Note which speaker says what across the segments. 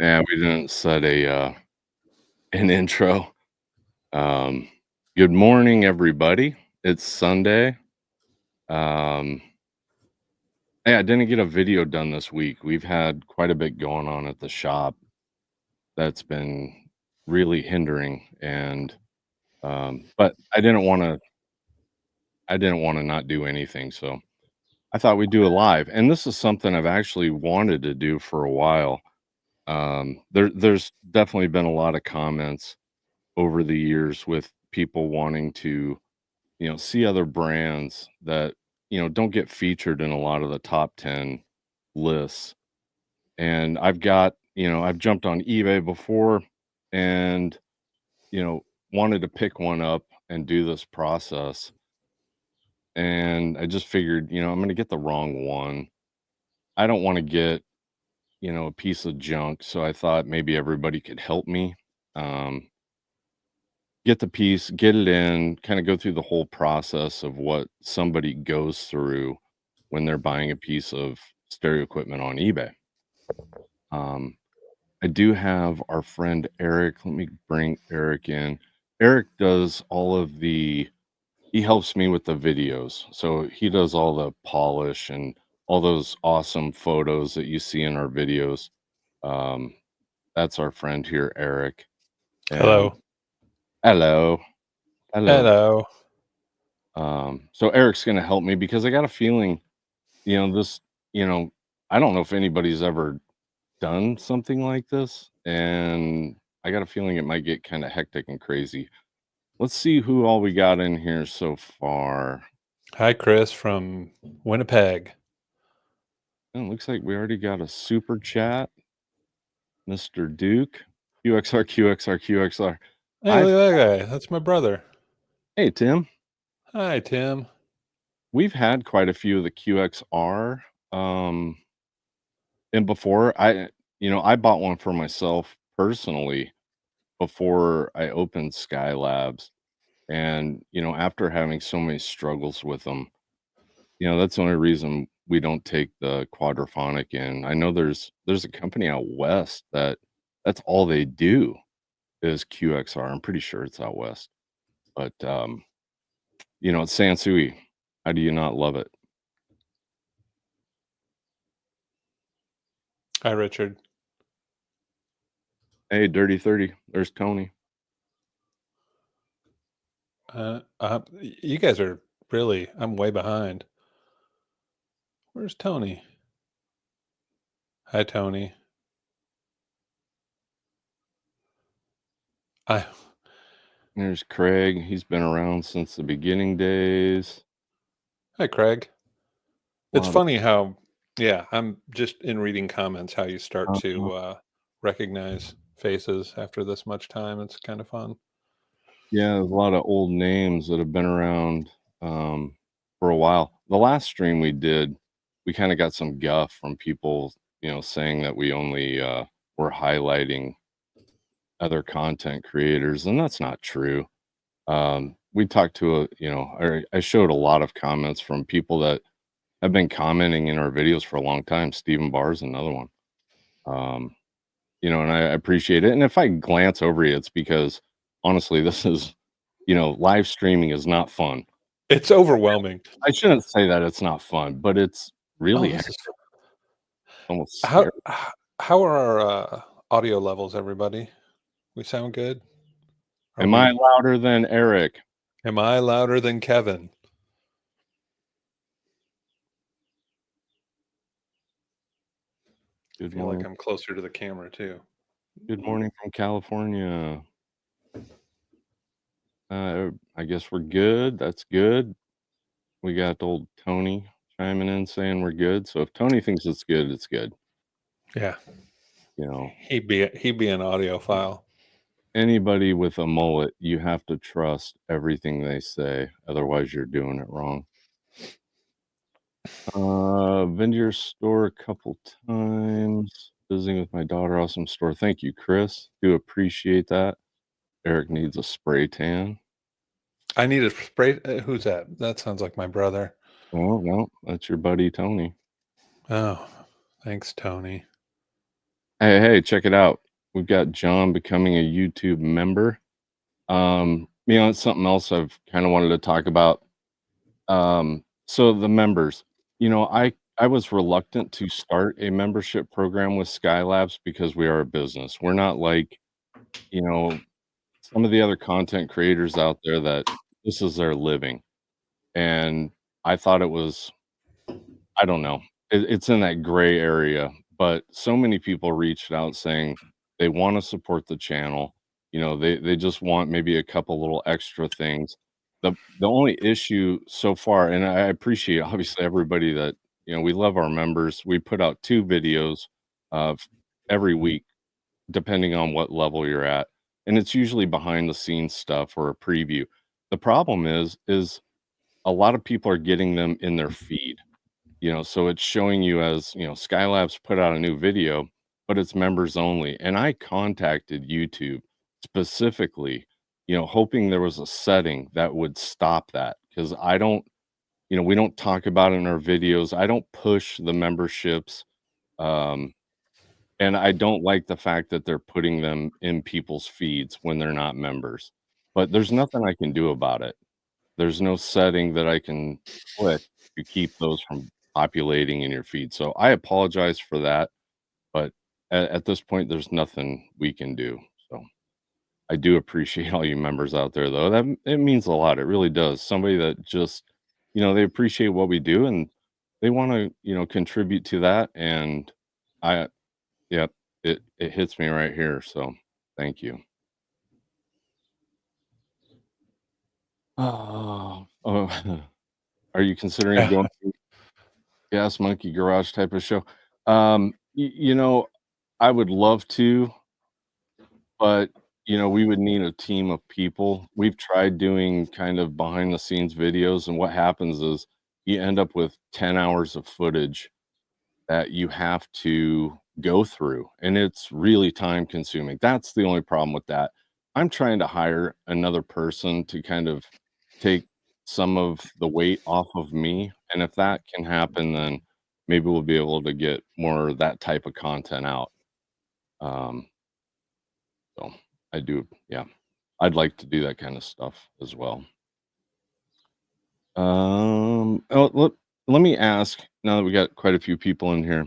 Speaker 1: Yeah, we didn't set an intro. Um, Good morning, everybody. It's Sunday. Um, hey, I didn't get a video done this week. We've had quite a bit going on at the shop that's been really hindering, and but I didn't want to not do anything, so I thought we'd do a live. And this is something I've actually wanted to do for a while. There's definitely been a lot of comments over the years with people wanting to, see other brands that, don't get featured in a lot of the top 10 lists. And I've jumped on eBay before and, you know, wanted to pick one up and do this process. And I just figured, I'm going to get the wrong one. I don't want to get, a piece of junk. So I thought maybe everybody could help me. Um, get the piece, get it in, kinda go through the whole process of what somebody goes through when they're buying a piece of stereo equipment on eBay. Um, I do have our friend Eric. Let me bring Eric in. Eric does all of the he helps me with the videos. So he does all the polish and all those awesome photos that you see in our videos. Um, that's our friend here, Eric. And
Speaker 2: Hello.
Speaker 1: hello. Hello.
Speaker 2: Hello.
Speaker 1: So Eric's gonna help me because I got a feeling, this, you know, I don't know if anybody's ever done something like this, and I got a feeling it might get kind of hectic and crazy. Let's see who all we got in here so far.
Speaker 2: Hi, Chris from Winnipeg.
Speaker 1: It looks like we already got a super chat, Mr. Duke, QXR, QXR, QXR.
Speaker 2: Hey,
Speaker 1: I've
Speaker 2: look at that guy. That's my brother.
Speaker 1: Hey Tim,
Speaker 2: Hi, Tim.
Speaker 1: we've had quite a few of the QXR. Um, and before I bought one for myself personally before I opened Skylabs. And, after having so many struggles with them, that's the only reason we don't take the quadraphonic in. I know there's a company out west that's all they do is QXR. I'm pretty sure it's out west. But it's Sansui. How do you not love it?
Speaker 2: Hi, Richard.
Speaker 1: Hey, Dirty 30. There's Tony.
Speaker 2: You guys are really, I'm way behind. Where's Tony? Hi, Tony. I,
Speaker 1: There's Craig. He's been around since the beginning days.
Speaker 2: Hi, Craig.
Speaker 1: A
Speaker 2: It's
Speaker 1: lot of
Speaker 2: funny how, yeah, I'm just in reading comments how you start
Speaker 1: uh,
Speaker 2: to recognize faces after this much time. It's kind of fun.
Speaker 1: Yeah, there's a lot of old names that have been around, for a while. The last stream we did, we kinda got some guff from people, saying that we only, were highlighting other content creators, and that's not true. We talked to I showed a lot of comments from people that have been commenting in our videos for a long time. Steven Barr is another one. Um, and I appreciate it, and if I glance over you, it's because, honestly, this is live streaming is not fun.
Speaker 2: It's overwhelming.
Speaker 1: I shouldn't say that it's not fun, but it's
Speaker 2: Oh,
Speaker 1: really
Speaker 2: this is
Speaker 1: almost
Speaker 2: how
Speaker 1: scary.
Speaker 2: how are our audio levels, everybody? We sound good? Are
Speaker 1: Am I
Speaker 2: we
Speaker 1: louder than Eric?
Speaker 2: Am I louder than Kevin? I
Speaker 1: Good
Speaker 2: feel like
Speaker 1: morning.
Speaker 2: I'm closer to the camera too.
Speaker 1: Good morning from California. I guess we're good. That's good. We got old Tony chiming in saying we're good. So if Tony thinks it's good, it's good.
Speaker 2: Yeah,
Speaker 1: You know,
Speaker 2: he'd be an audiophile.
Speaker 1: anybody with a mullet, you have to trust everything they say. Otherwise, you're doing it wrong. Been to your store a couple times. Visiting with my daughter. Awesome store. Thank you, Chris. Do appreciate that. Eric needs a spray tan.
Speaker 2: I need a spray. Who's that? That sounds like my brother.
Speaker 1: Oh, no, that's your buddy Tony.
Speaker 2: Oh, thanks, Tony.
Speaker 1: Hey, check it out. We've got John becoming a YouTube member. It's something else I've kind of wanted to talk about. So the members, I was reluctant to start a membership program with Skylabs because we are a business. We're not like, you know, some of the other content creators out there that this is their living. And I thought it was, I don't know. It's in that gray area, but so many people reached out saying they wanna support the channel. They just want maybe a couple little extra things. The only issue so far, and I appreciate obviously everybody that we love our members. We put out 2 videos of every week, depending on what level you're at, and it's usually behind the scenes stuff or a preview. The problem is a lot of people are getting them in their feed. So it's showing you as, Skylab's put out a new video, but it's members only. And I contacted YouTube specifically, hoping there was a setting that would stop that because we don't talk about it in our videos. I don't push the memberships. Um, and I don't like the fact that they're putting them in people's feeds when they're not members. But there's nothing I can do about it. There's no setting that I can click to keep those from populating in your feed, so I apologize for that, but at this point, there's nothing we can do, so I do appreciate all you members out there, though, it means a lot, it really does. Somebody that just they appreciate what we do, and they wanna, contribute to that, and I yep, it hits me right here, so thank you. Oh, are you considering
Speaker 2: Yeah.
Speaker 1: going Gas Monkey Garage type of show. I would love to, but, we would need a team of people. We've tried doing kind of behind the scenes videos, and what happens is you end up with 10 hours of footage that you have to go through, and it's really time consuming. That's the only problem with that. I'm trying to hire another person to kind of take some of the weight off of me, and if that can happen, then maybe we'll be able to get more of that type of content out. Um, so I do, yeah. I'd like to do that kind of stuff as well. Let me ask, now that we got quite a few people in here,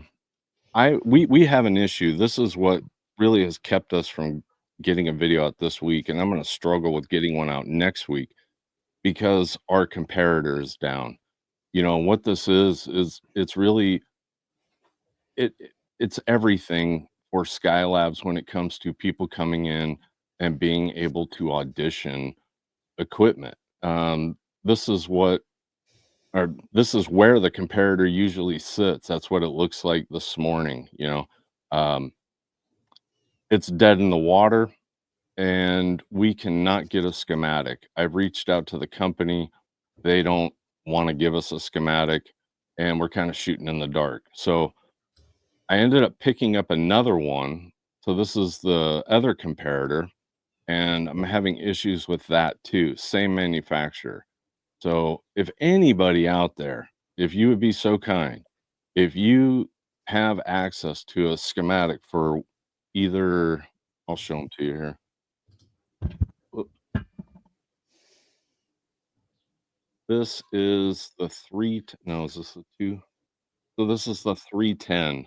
Speaker 1: we have an issue. This is what really has kept us from getting a video out this week, and I'm gonna struggle with getting one out next week because our comparator is down. What this is it's really it's everything for Skylabs when it comes to people coming in and being able to audition equipment. This is what or this is where the comparator usually sits. That's what it looks like this morning. Um, it's dead in the water, and we cannot get a schematic. I've reached out to the company. They don't want to give us a schematic, and we're kind of shooting in the dark. So I ended up picking up another one. So this is the other comparator, and I'm having issues with that too. Same manufacturer. So if anybody out there, if you would be so kind, if you have access to a schematic for either, I'll show them to you here. Whoop. This is the no, is this the two? So this is the 310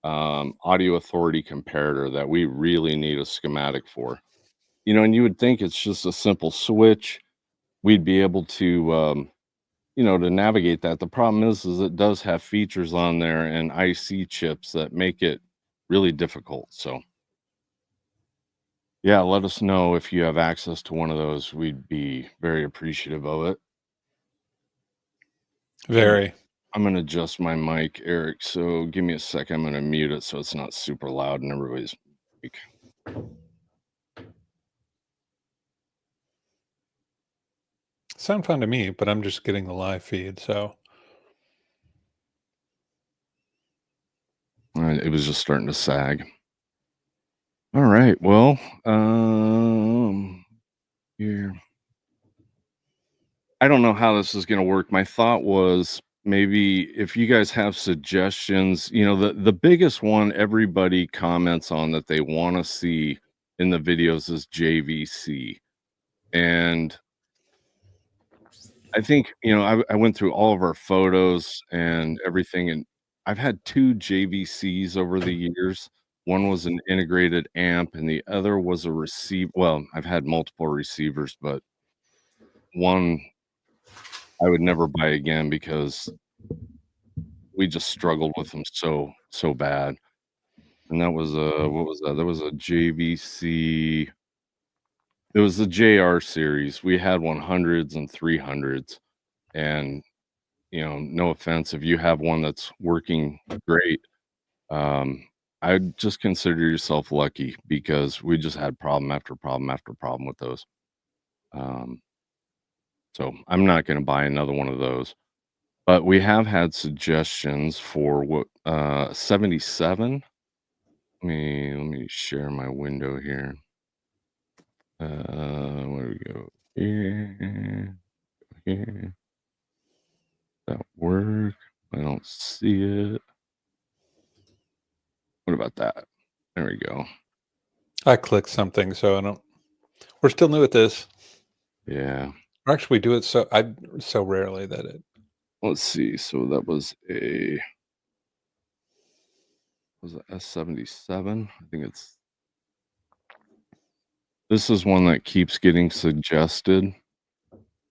Speaker 1: audio authority comparator that we really need a schematic for. And you would think it's just a simple switch. We'd be able to to navigate that. The problem is it does have features on there and IC chips that make it really difficult. So, yeah, let us know if you have access to one of those. We'd be very appreciative of it. And
Speaker 2: Very.
Speaker 1: I'm gonna adjust my mic, Eric. So give me a second. I'm gonna mute it so it's not super loud and everybody's like,
Speaker 2: Sound fine to me, but I'm just getting the live feed, so
Speaker 1: it was just starting to sag. All right. Well, here. I don't know how this is gonna work. My thought was maybe if you guys have suggestions, the biggest one everybody comments on that they wanna see in the videos is JVC, and I think, I went through all of our photos and everything, and I've had 2 JVCs over the years. One was an integrated amp, and the other was a well, I've had multiple receivers, but one I would never buy again because we just struggled with them so bad. And that was what was that? That was a JVC. It was the JR series. We had 100s and 300s, and, no offense, if you have one that's working great, um, I'd just consider yourself lucky because we just had problem after problem after problem with those. Um, so I'm not gonna buy another one of those. But we have had suggestions for 77? Let me share my window here. Where do we go? Here, here. That work? I don't see it. What about that? There we go.
Speaker 2: I clicked something, so I don't. We're still new at this.
Speaker 1: Yeah.
Speaker 2: Or actually, we do it so rarely that it.
Speaker 1: Let's see. So that was it S77? I think this is one that keeps getting suggested.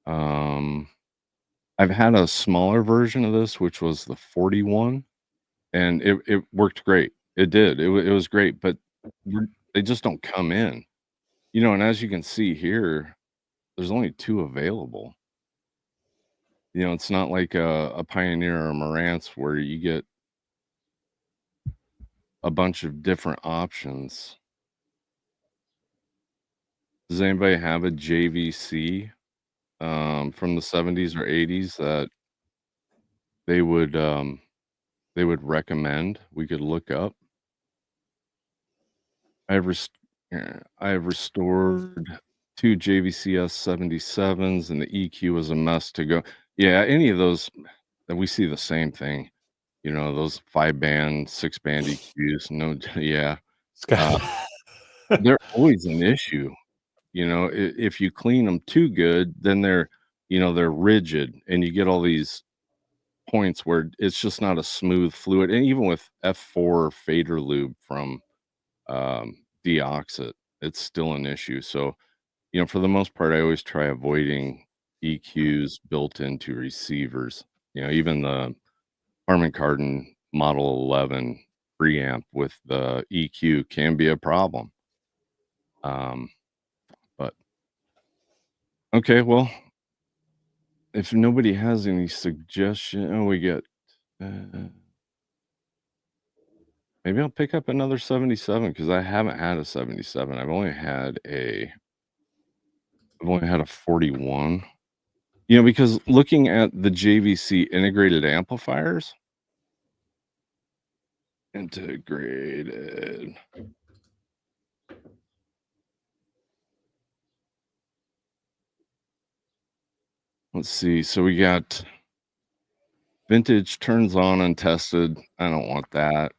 Speaker 1: Um, I've had a smaller version of this, which was the 41, and it worked great. It did. It was great, but they just don't come in. And as you can see here, there's only 2 available. It's not like a Pioneer or a Marantz where you get a bunch of different options. Does anybody have a JVC, from the '70s or '80s that they would, um, they would recommend we could look up? I have rest I have restored 2 JVCS 77s, and the EQ was a mess to go. Yeah, any of those that we see the same thing, those 5-band, 6-band EQs, no yeah, uh,
Speaker 2: Scott.
Speaker 1: they're always an issue, if you clean them too good, then they're rigid, and you get all these points where it's just not a smooth fluid, and even with F4 fader lube from deoxit, it's still an issue. So, for the most part, I always try avoiding EQs built into receivers. Even the Harman Kardon Model 11 preamp with the EQ can be a problem. Um, but okay, well, if nobody has any suggestion, oh, we get. Uh, Maybe I'll pick up another 77 because I haven't had a 77. I've only had a 41. Because looking at the JVC integrated amplifiers, integrated. Let's see. So we got vintage turns on untested. I don't want that.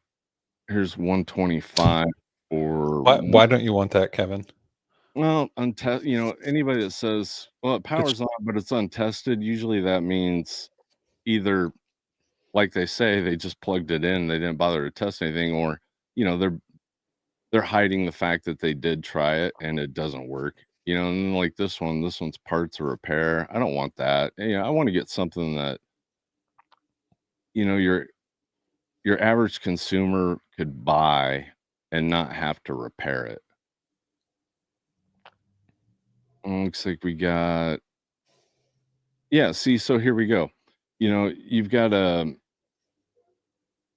Speaker 1: Here's 125 for
Speaker 2: Why don't you want that, Kevin?
Speaker 1: well, anybody that says, well, it
Speaker 2: It's
Speaker 1: powers on, but it's untested, usually that means either like they say, they just plugged it in, they didn't bother to test anything, or, they're hiding the fact that they did try it and it doesn't work. And like this one's parts or repair. I don't want that. I want to get something that, your average consumer could buy and not have to repair it. Looks like we got yeah, see, so here we go. You've got a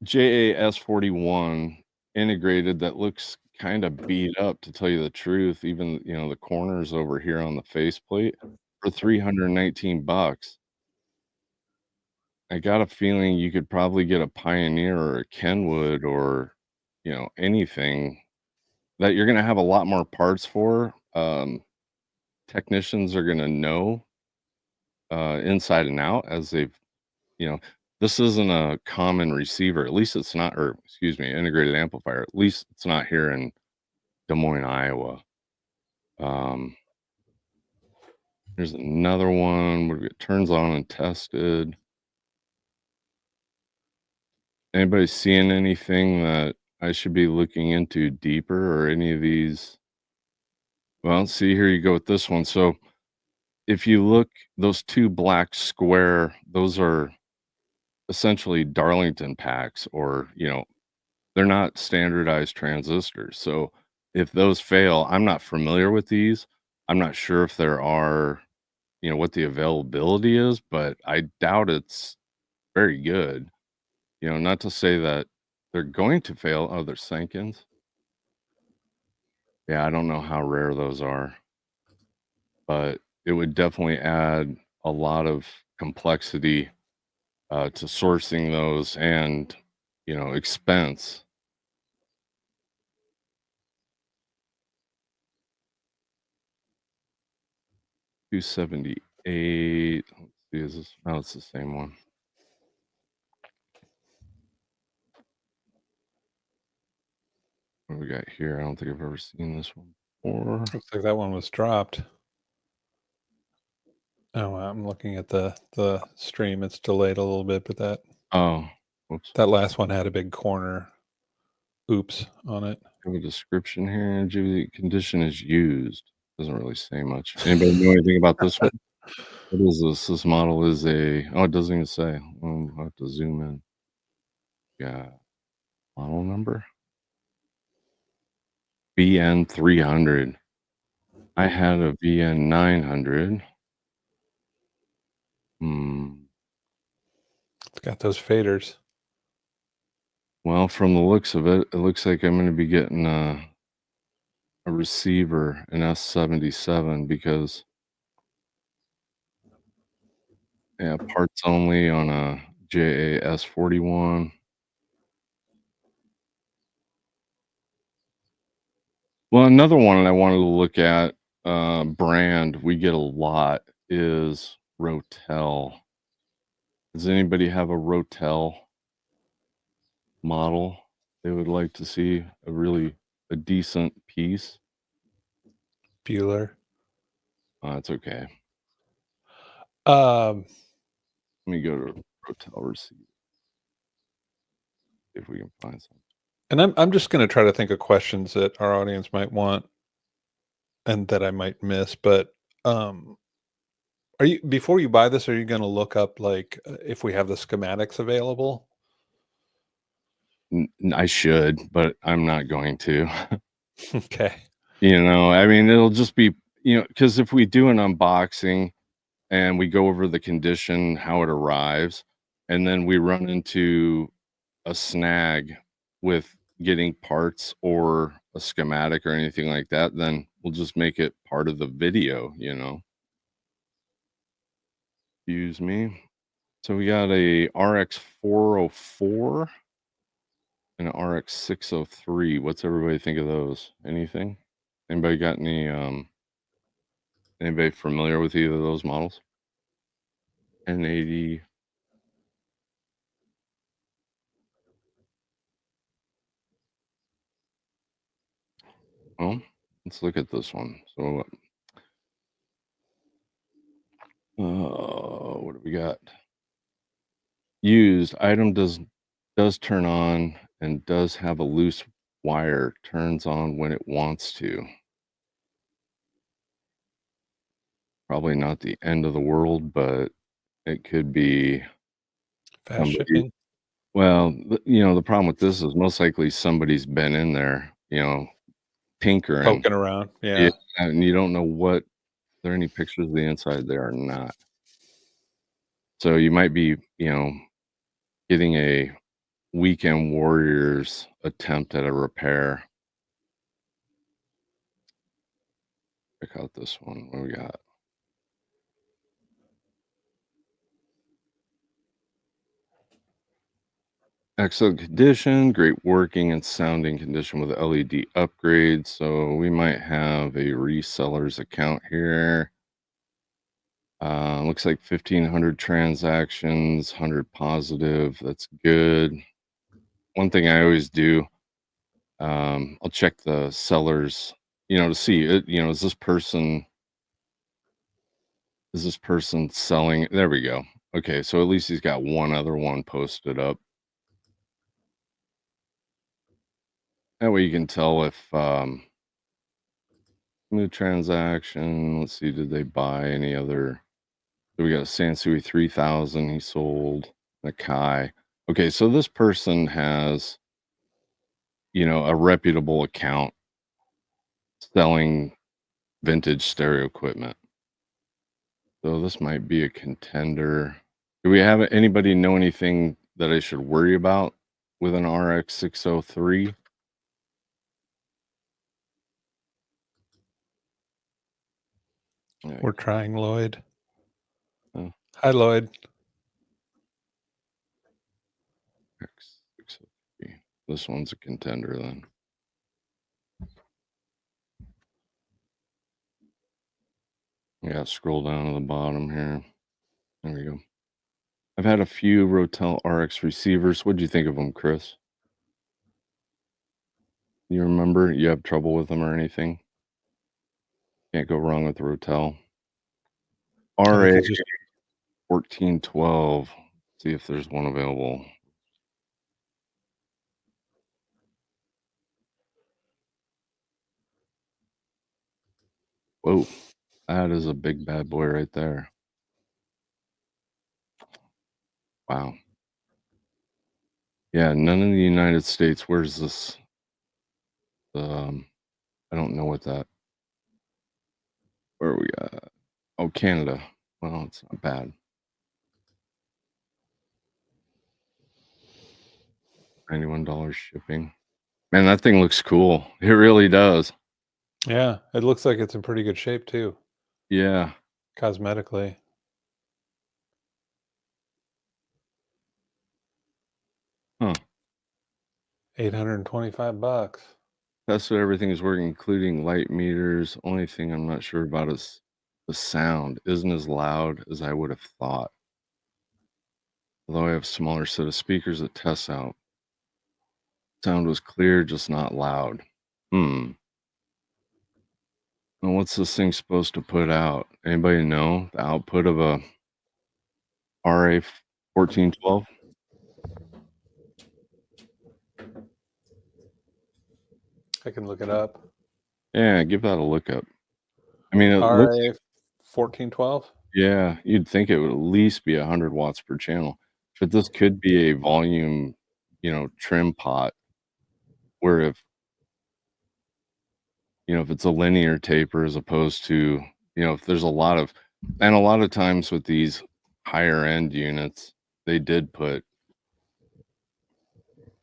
Speaker 1: JAS41 integrated that looks kinda beat up, to tell you the truth, even, the corners over here on the faceplate for 319 bucks. I got a feeling you could probably get a Pioneer or a Kenwood or, anything that you're gonna have a lot more parts for. Technicians are gonna know, inside and out as they've you know this isn't a common receiver. At least it's not, or excuse me, integrated amplifier. At least it's not here in Des Moines, Iowa. Here's another one. What do we get? Turns on and tested. Anybody seeing anything that I should be looking into deeper, or any of these? Well, see, here you go with this one. So if you look, those two black square, those are essentially Darlington packs, or, they're not standardized transistors. So if those fail, I'm not familiar with these. I'm not sure if there are, what the availability is, but I doubt it's very good. Not to say that they're going to fail. Oh, they're Sankins. Yeah, I don't know how rare those are, but it would definitely add a lot of complexity to sourcing those, and expense. 278. Let's see, is this? Oh, it's the same one. What do we got here? I don't think I've ever seen this one before.
Speaker 2: Looks like that one was dropped. Oh, I'm looking at the stream. It's delayed a little bit, but
Speaker 1: Oh, whoops.
Speaker 2: that last one had a big corner oops on it.
Speaker 1: I have a description here. The condition is used. Doesn't really say much. Anybody know anything about this one? What is this? This model is it doesn't even say. I'll have to zoom in. Yeah. Model number? VN 300. I had a VN 900.
Speaker 2: It's got those faders.
Speaker 1: Well, from the looks of it, it looks like I'm going to be getting a receiver, an S77, because parts only on a JAS41. Well, another one I wanted to look at, brand we get a lot, is Rotel. Does anybody have a Rotel model they would like to see? A decent piece?
Speaker 2: Bueller.
Speaker 1: It's okay.
Speaker 2: Um,
Speaker 1: Let me go to Rotel receipt, if we can find something.
Speaker 2: and I'm just going to try to think of questions that our audience might want and that I might miss. But are you, before you buy this, are you going to look up like if we have the schematics available?
Speaker 1: I should, but I'm not going to.
Speaker 2: Okay.
Speaker 1: I mean, it'll just be, because if we do an unboxing and we go over the condition, how it arrives, and then we run into a snag with getting parts or a schematic or anything like that, then we'll just make it part of the video. Excuse me. So we got a RX 404 and an RX 603. What's everybody think of those? Anything? Anybody got anybody familiar with either of those models? 1080. Well, let's look at this one. So what do we got? Used item does turn on and does have a loose wire, turns on when it wants to. Probably not the end of the world, but it could be
Speaker 2: Fast
Speaker 1: somebody.
Speaker 2: shipping.
Speaker 1: Well, the problem with this is most likely somebody's been in there, tinkering.
Speaker 2: Poking around.
Speaker 1: Yeah,
Speaker 2: Yeah.
Speaker 1: and you don't know what there are any pictures of the inside. There are not. So you might be, getting a weekend warriors attempt at a repair. Check out this one. What do we got? Excellent condition, great working and sounding condition with LED upgrades. So we might have a reseller's account here. Looks like 1,500 transactions, 100 positive. That's good. One thing I always do, I'll check the sellers, to see it. Is this person selling? There we go. Okay, so at least he's got one other one posted up. That way you can tell if new transaction. Let's see, did they buy any other? So we got a Sansui 3000 he sold, a Kai. Okay, so this person has, a reputable account selling vintage stereo equipment. So this might be a contender. Do we have anybody know anything that I should worry about with an RX 603?
Speaker 2: We're trying Lloyd.
Speaker 1: Oh,
Speaker 2: Hi, Lloyd.
Speaker 1: RX 603. This one's a contender then. Yeah, scroll down to the bottom here. There we go. I've had a few Rotel RX receivers. What'd you think of them, Chris? You remember? You have trouble with them or anything? Can't go wrong with Rotel.
Speaker 2: I think
Speaker 1: RA
Speaker 2: it's just
Speaker 1: 1412. See if there's one available. Whoa, that is a big bad boy right there. Wow. Yeah, none in the United States. Where's this? I don't know what that. Where are we at? Oh, Canada. Well, it's not bad. $91 shipping. Man, that thing looks cool. It really does.
Speaker 2: yeah. It looks like it's in pretty good shape too,
Speaker 1: Yeah.
Speaker 2: cosmetically.
Speaker 1: Huh.
Speaker 2: $825.
Speaker 1: That's what everything is working, including light meters. Only thing I'm not sure about is the sound isn't as loud as I would have thought. Although I have a smaller set of speakers that tests out. Sound was clear, just not loud. Hmm. And what's this thing supposed to put out? Anybody know the output of a RA 1412?
Speaker 2: I can look it up.
Speaker 1: Yeah, give that a look up. I mean, it looks,
Speaker 2: RA 1412.
Speaker 1: yeah, you'd think it would at least be 100 watts per channel, but this could be a volume, trim pot where if it's a linear taper as opposed to, if there's a lot of times with these higher end units, they did put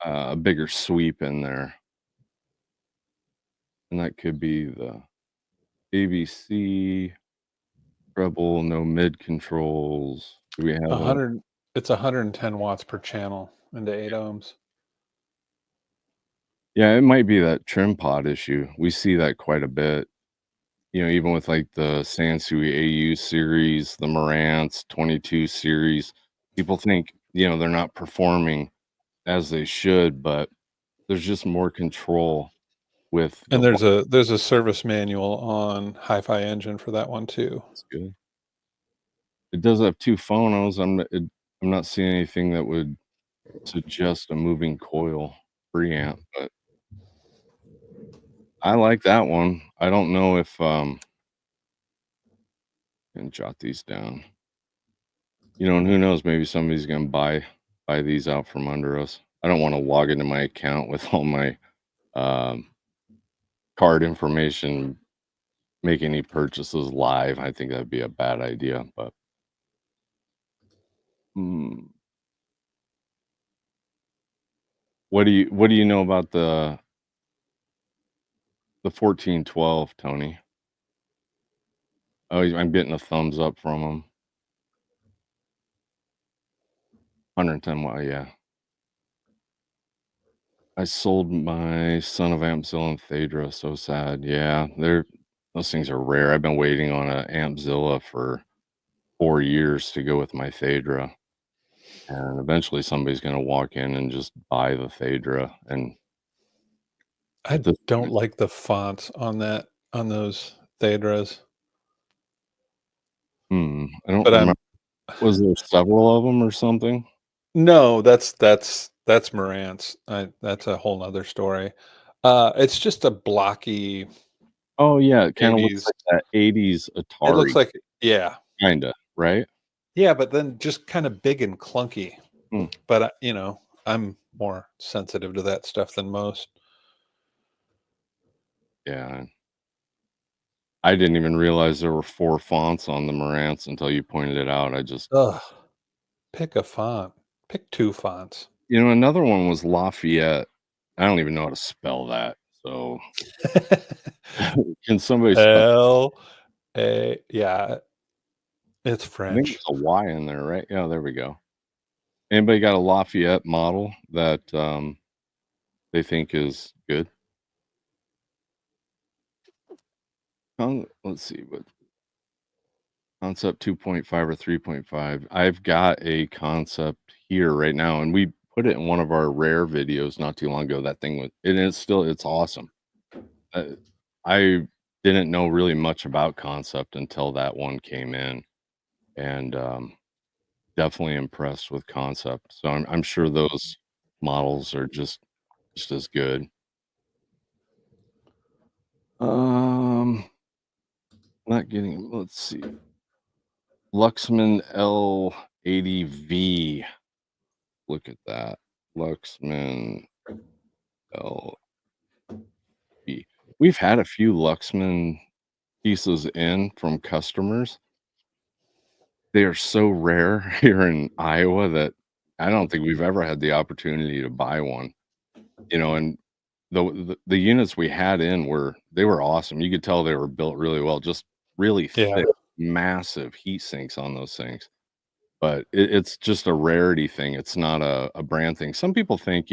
Speaker 1: a bigger sweep in there. And that could be the ABC treble, no mid controls. Do we have a,
Speaker 2: 100. It's 110 watts per channel into 8 ohms.
Speaker 1: yeah, it might be that trim pot issue. We see that quite a bit. Even with like the Sansui AU series, the Marantz 22 series, people think, they're not performing as they should, but there's just more control with the
Speaker 2: And there's a service manual on Hi-Fi Engine for that one too.
Speaker 1: That's good. It does have 2 phonos. I'm not seeing anything that would suggest a moving coil preamp, but I like that one. I don't know if, and jot these down. And who knows, maybe somebody's gonna buy these out from under us. I don't wanna log into my account with all my, um, card information, make any purchases live. I think that'd be a bad idea, but, hmm, what do you know about the 1412, Tony? Oh, I'm getting a thumbs up from him. 110 watt, yeah. I sold my Son of Ampzilla and Phaedra, so sad. Yeah, those things are rare. I've been waiting on a Ampzilla for 4 years to go with my Phaedra, and eventually somebody's gonna walk in and just buy the Phaedra, and at
Speaker 2: I
Speaker 1: this
Speaker 2: don't
Speaker 1: point
Speaker 2: like the fonts on those Phaedras,
Speaker 1: I don't
Speaker 2: but
Speaker 1: remember. Was there several of them or something?
Speaker 2: no, that's Marantz. That's a whole 'nother story. It's just a blocky
Speaker 1: Oh, yeah, it kinda looks
Speaker 2: 80s.
Speaker 1: like that '80s
Speaker 2: It looks
Speaker 1: Atari,
Speaker 2: like yeah.
Speaker 1: kinda, right?
Speaker 2: Yeah, but then just kinda big and clunky.
Speaker 1: Hmm,
Speaker 2: But, I'm more sensitive to that stuff than most.
Speaker 1: yeah. I didn't even realize there were 4 fonts on the Marantz until you pointed it out. I just
Speaker 2: Ugh, pick a font. Pick 2 fonts.
Speaker 1: another one was Lafayette. I don't even know how to spell that, so can somebody spell
Speaker 2: L-A yeah, it's
Speaker 1: I think
Speaker 2: French.
Speaker 1: there's a Y in there, right? Yeah, there we go. Anybody got a Lafayette model that, they think is good? Let's see, what Concept 2.5 or 3.5. I've got a Concept here right now, and we put it in one of our rare videos not too long ago. That thing was and it's awesome. Uh, I didn't know really much about Concept until that one came in, and, definitely impressed with Concept. So I'm sure those models are just as good. Um, not getting let's see. Luxman L80V. Look at that. Luxman LV. We've had a few Luxman pieces in from customers. They are so rare here in Iowa that I don't think we've ever had the opportunity to buy one, and the units we had in they were awesome. You could tell they were built really well, just really
Speaker 2: Yeah.
Speaker 1: thick, massive heat sinks on those things. But it's just a rarity thing. It's not a brand thing. Some people think,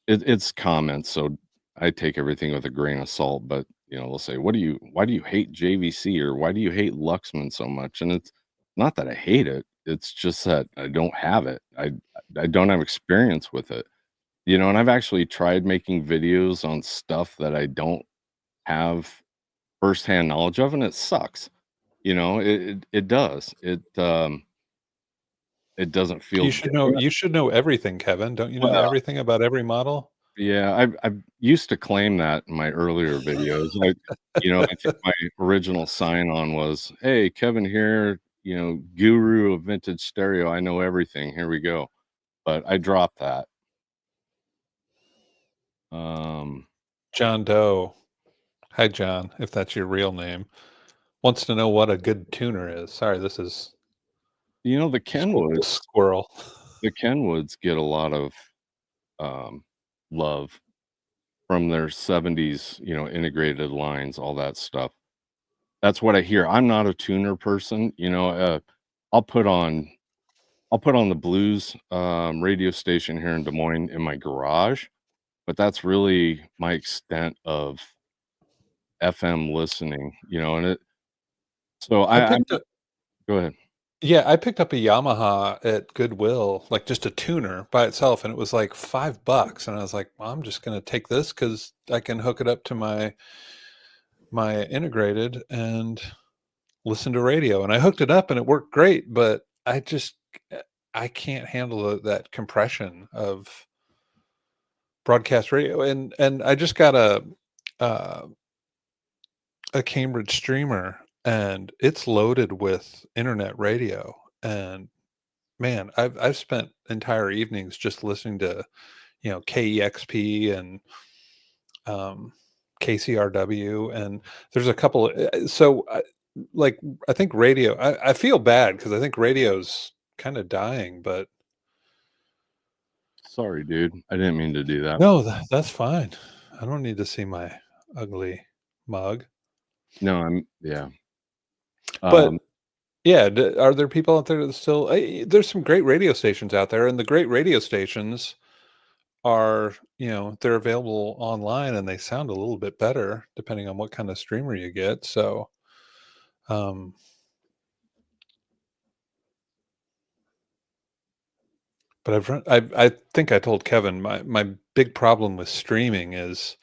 Speaker 1: it's comments, so I take everything with a grain of salt, but, they'll say, why do you hate JVC or why do you hate Luxman so much? And it's not that I hate it, it's just that I don't have it. I don't have experience with it, and I've actually tried making videos on stuff that I don't have firsthand knowledge of, and it sucks. It does. It doesn't feel good.
Speaker 2: You should know everything, Kevin. Don't you know
Speaker 1: Well,
Speaker 2: everything about every model?
Speaker 1: yeah, I've used to claim that in my earlier videos. I think my original sign on was, "Hey, Kevin here, guru of vintage stereo. I know everything. Here we go." But I dropped that. Um,
Speaker 2: John Doe. Hi, John, if that's your real name. Wants to know what a good tuner is. Sorry, this is
Speaker 1: the Kenwoods,
Speaker 2: squirrel.
Speaker 1: get a lot of um, love from their '70s, integrated lines, all that stuff. That's what I hear. I'm not a tuner person. I'll put on I'll put on the blues, radio station here in Des Moines in my garage, but that's really my extent of FM listening, and it so
Speaker 2: I
Speaker 1: I
Speaker 2: picked up
Speaker 1: go ahead.
Speaker 2: Yeah, I picked up a Yamaha at Goodwill, like just a tuner by itself, and it was like $5. And I was like, well, I'm just gonna take this because I can hook it up to my integrated and listen to radio. And I hooked it up and it worked great, but I can't handle that compression of broadcast radio. And I just got uh, a Cambridge streamer and it's loaded with internet radio. And man, I've spent entire evenings just listening to, KEXP and um, KCRW, and there's a couple. Like I think radio. I feel bad because I think radio's kind of dying, but
Speaker 1: Sorry, dude. I didn't mean to do that.
Speaker 2: no, that's fine. I don't need to see my ugly mug.
Speaker 1: No, yeah. Um,
Speaker 2: But yeah, are there people out there that still? There's some great radio stations out there, and the great radio stations are, they're available online and they sound a little bit better depending on what kind of streamer you get. So, um, But I think I told Kevin my big problem with streaming is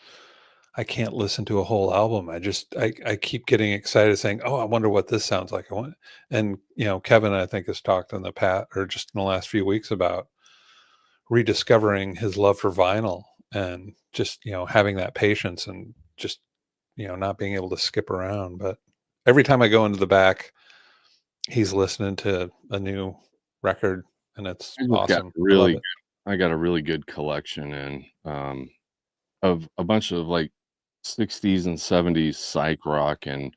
Speaker 2: I can't listen to a whole album. I keep getting excited saying, "Oh, I wonder what this sounds like." I want and, Kevin, I think, has talked in the past or just in the last few weeks about rediscovering his love for vinyl and just, having that patience and just, not being able to skip around. But every time I go into the back, he's listening to a new record and it's
Speaker 1: I just got
Speaker 2: awesome. I love
Speaker 1: really
Speaker 2: it.
Speaker 1: good I got a really good collection of a bunch of, like, 60s and 70s psych rock and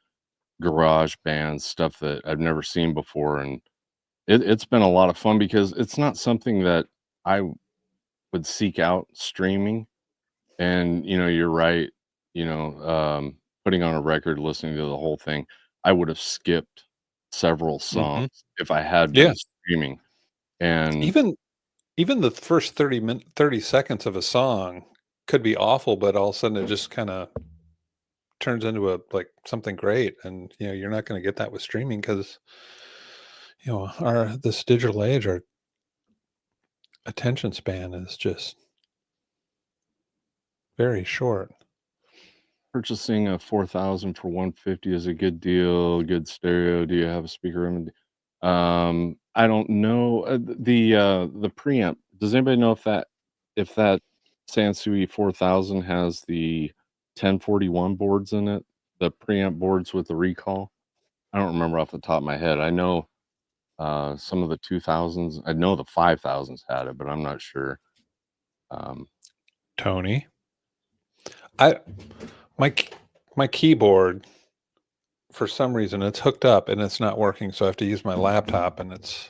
Speaker 1: garage bands, stuff that I've never seen before, and it's been a lot of fun because it's not something that I would seek out streaming, and, you're right, putting on a record, listening to the whole thing, I would have skipped several
Speaker 2: Mhm.
Speaker 1: songs if I had
Speaker 2: Yeah.
Speaker 1: been streaming, and
Speaker 2: Even even the first 30 seconds of a song could be awful, but all of a sudden it just kinda turns into like, something great, and, you're not gonna get that with streaming because our this digital age, our attention span is just very short.
Speaker 1: purchasing a 4,000 for 150 is a good deal, good stereo. Do you have a speaker room? I don't know, the preamp, does anybody know if that Sansui 4000 has the 1041 boards in it? The preamp boards with the recall? I don't remember off the top of my head. I know, some of the 2000s, I know the 5000s had it, but I'm not sure. Um,
Speaker 2: Tony, I my key my keyboard, for some reason, it's hooked up and it's not working, so I have to use my laptop, and it's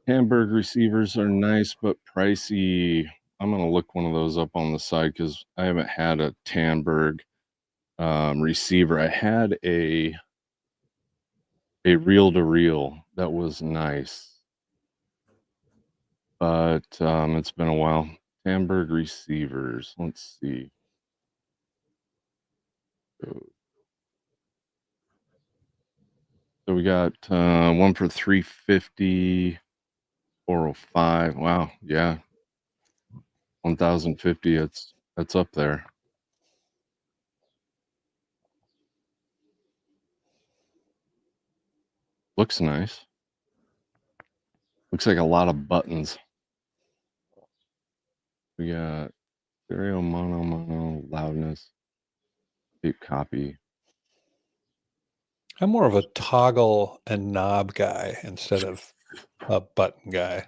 Speaker 1: Hamburg receivers are nice, but pricey. I'm gonna look one of those up on the side because I haven't had a Tandberg, receiver. I had a reel-to-reel that was nice, but, it's been a while. Tandberg receivers, let's see. So we got, one for 350, 405. Wow, yeah, 1,050, that's up there. Looks nice. Looks like a lot of buttons. We got stereo, mono, loudness, tape copy.
Speaker 2: I'm more of a toggle and knob guy instead of a button guy.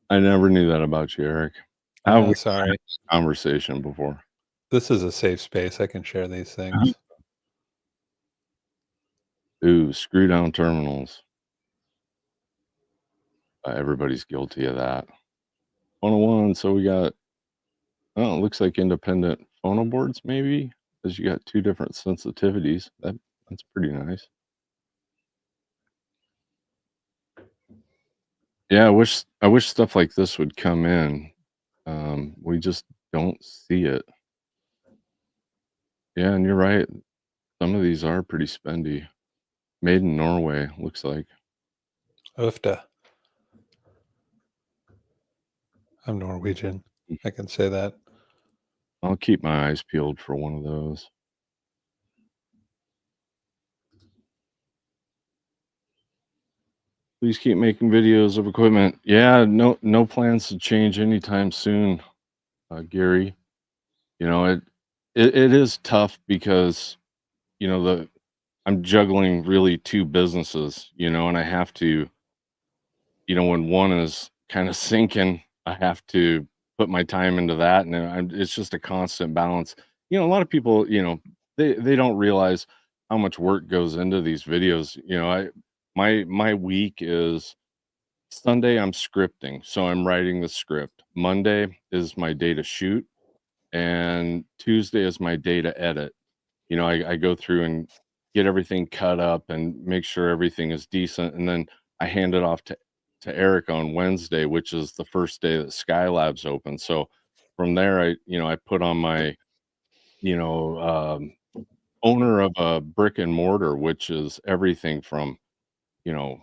Speaker 1: I never knew that about you, Eric. How have we not had
Speaker 2: Sorry.
Speaker 1: this conversation before?
Speaker 2: This is a safe space, I can share these
Speaker 1: Uh-huh.
Speaker 2: things.
Speaker 1: Ooh, screw down terminals. Everybody's guilty of that. 101, so we got, oh, it looks like independent phono boards maybe, because you got 2 different sensitivities. That's pretty nice. Yeah, I wish stuff like this would come in. We just don't see it. Yeah, and you're right. Some of these are pretty spendy. Made in Norway, looks like.
Speaker 2: Ufta. I'm Norwegian.
Speaker 1: Mm.
Speaker 2: I can say that.
Speaker 1: I'll keep my eyes peeled for one of those. Please keep making videos of equipment. Yeah, no plans to change anytime soon, Gary. It is tough because, the I'm juggling really 2 businesses, and I have to, when one is kinda sinking, I have to put my time into that, and then it's just a constant balance. A lot of people, they don't realize how much work goes into these videos. My week is Sunday, I'm scripting, so I'm writing the script. Monday is my day to shoot, and Tuesday is my day to edit. I go through and get everything cut up and make sure everything is decent, and then I hand it off to Eric on Wednesday, which is the first day that Skylab's open. So from there, I put on my, you know, um, owner of a brick and mortar, which is everything from you know,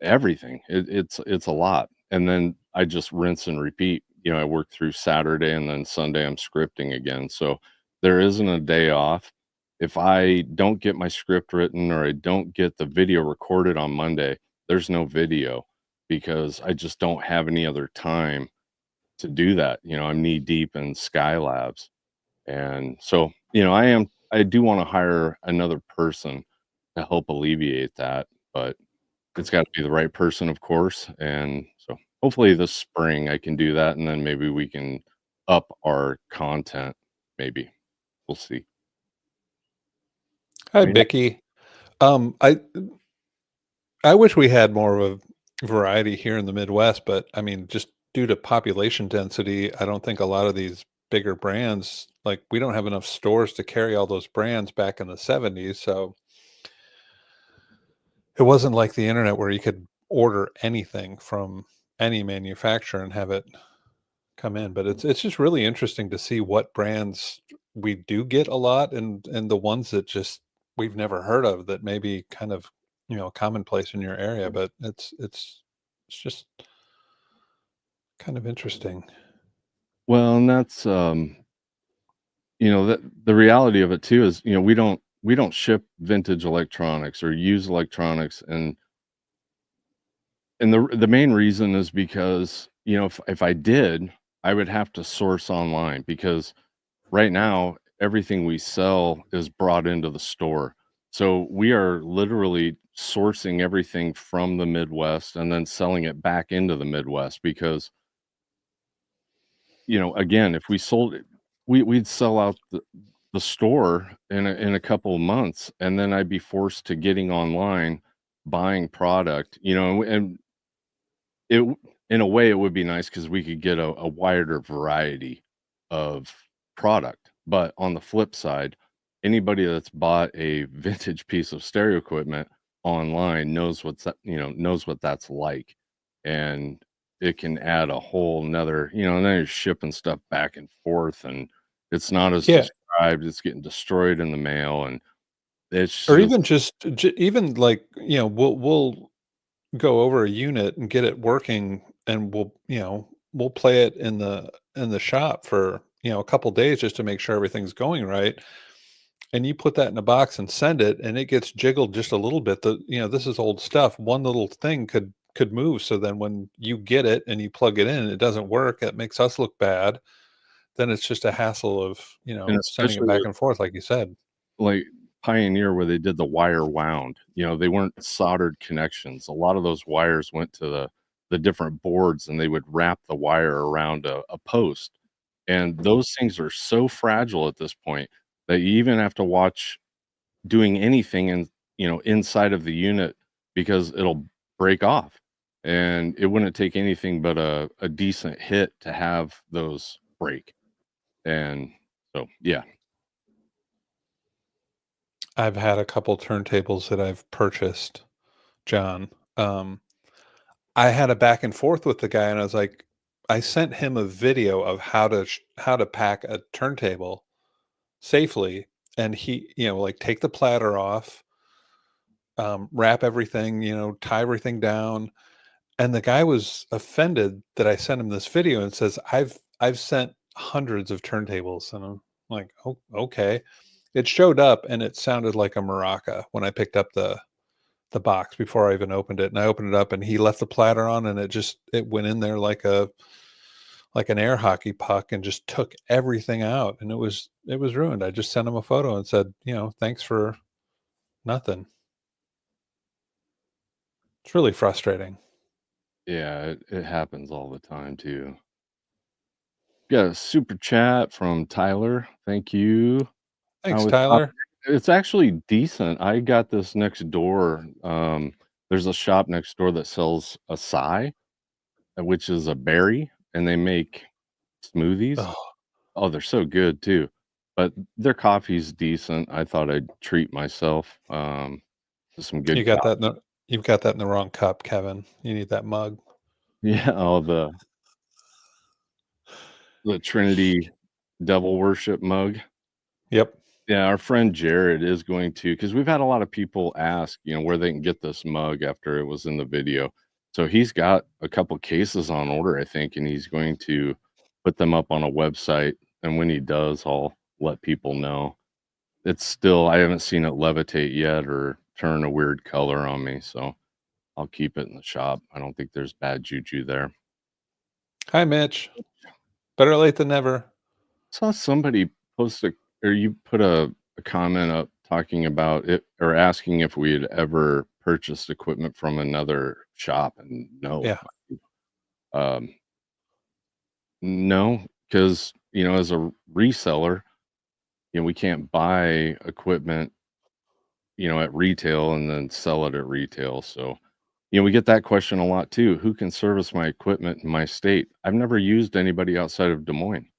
Speaker 1: everything. It's a lot, and then I just rinse and repeat. I work through Saturday, and then Sunday I'm scripting again, so there isn't a day off. If I don't get my script written or I don't get the video recorded on Monday, there's no video because I just don't have any other time to do that. I'm knee deep in Skylabs, and so, I do wanna hire another person to help alleviate that, but it's gotta be the right person, of course, and so hopefully this spring I can do that, and then maybe we can up our content, maybe. We'll see.
Speaker 2: Hi,
Speaker 1: But yeah.
Speaker 2: Bicky. I wish we had more of a variety here in the Midwest, but I mean, just due to population density, I don't think a lot of these bigger brands, like we don't have enough stores to carry all those brands back in the 70s. So it wasn't like the internet where you could order anything from any manufacturer and have it come in. But it's just really interesting to see what brands we do get a lot and the ones that just we've never heard of that may be kind of commonplace in your area. But it's just kind of interesting.
Speaker 1: Well, and that's, that the reality of it too is, we don't ship vintage electronics or use electronics, and the main reason is because, if I did, I would have to source online because right now everything we sell is brought into the store. So we are literally sourcing everything from the Midwest and then selling it back into the Midwest because, again, if we sold it, we'd sell out the store in a couple of months, and then I'd be forced to getting online, buying product, and it w in a way, it would be nice because we could get a wider variety of product, but on the flip side, anybody that's bought a vintage piece of stereo equipment online knows what that's like, and it can add a whole 'nother, and then you're shipping stuff back and forth, and it's not as
Speaker 2: Yeah.
Speaker 1: described, it's getting destroyed in the mail, and it's
Speaker 2: Or
Speaker 1: just
Speaker 2: even just even like, we'll go over a unit and get it working and we'll play it in the shop for, a couple days just to make sure everything's going right. And you put that in a box and send it and it gets jiggled just a little bit. This is old stuff. One little thing could move. So then when you get it and you plug it in and it doesn't work, that makes us look bad. Then it's just a hassle of,
Speaker 1: and
Speaker 2: sending it
Speaker 1: especially
Speaker 2: back
Speaker 1: with
Speaker 2: and forth, like you said.
Speaker 1: like Pioneer where they did the wire wound. They weren't soldered connections. A lot of those wires went to the different boards and they would wrap the wire around a post. And those things are so fragile at this point that you even have to watch doing anything inside of the unit because it'll break off. And it wouldn't take anything but a decent hit to have those break. And so yeah.
Speaker 2: I've had a couple turntables that I've purchased, John. Um, I had a back and forth with the guy, and I was like, I sent him a video of how to pack a turntable safely, and he, like take the platter off, wrap everything, tie everything down. And the guy was offended that I sent him this video and says, I've sent hundreds of turntables. And I'm like, oh, okay. It showed up and it sounded like a maraca when I picked up the box before I even opened it. And I opened it up and he left the platter on and it went in there like an air hockey puck and just took everything out. And it was ruined. I just sent him a photo and said, thanks for nothing. It's really frustrating.
Speaker 1: Yeah, it happens all the time too. Got a super chat from Tyler. Thank you. I
Speaker 2: Thanks,
Speaker 1: was
Speaker 2: Tyler.
Speaker 1: it's actually decent. I got this next door. There's a shop next door that sells acai, which is a berry, and they make smoothies.
Speaker 2: Oh,
Speaker 1: Oh, they're so good too. But their coffee's decent. I thought I'd treat myself to some
Speaker 2: you
Speaker 1: good
Speaker 2: got that in
Speaker 1: coffee.
Speaker 2: the you've got that in the wrong cup, Kevin. You need that mug.
Speaker 1: Yeah, oh, the Trinity devil worship mug.
Speaker 2: Yep.
Speaker 1: Yeah, our friend Jared is going to, because we've had a lot of people ask, where they can get this mug after it was in the video. So he's got a couple cases on order, I think, and he's going to put them up on a website. And when he does, I'll let people know. It's still, I haven't seen it levitate yet or turn a weird color on me. So I'll keep it in the shop. I don't think there's bad juju there.
Speaker 2: Hi, Mitch. Better late than never.
Speaker 1: Saw somebody post or you put a comment up talking about it or asking if we had ever purchased equipment from another shop, and no.
Speaker 2: Yeah.
Speaker 1: Um, no, because as a reseller, we can't buy equipment, at retail and then sell it at retail. So, we get that question a lot too. Who can service my equipment in my state? I've never used anybody outside of Des Moines.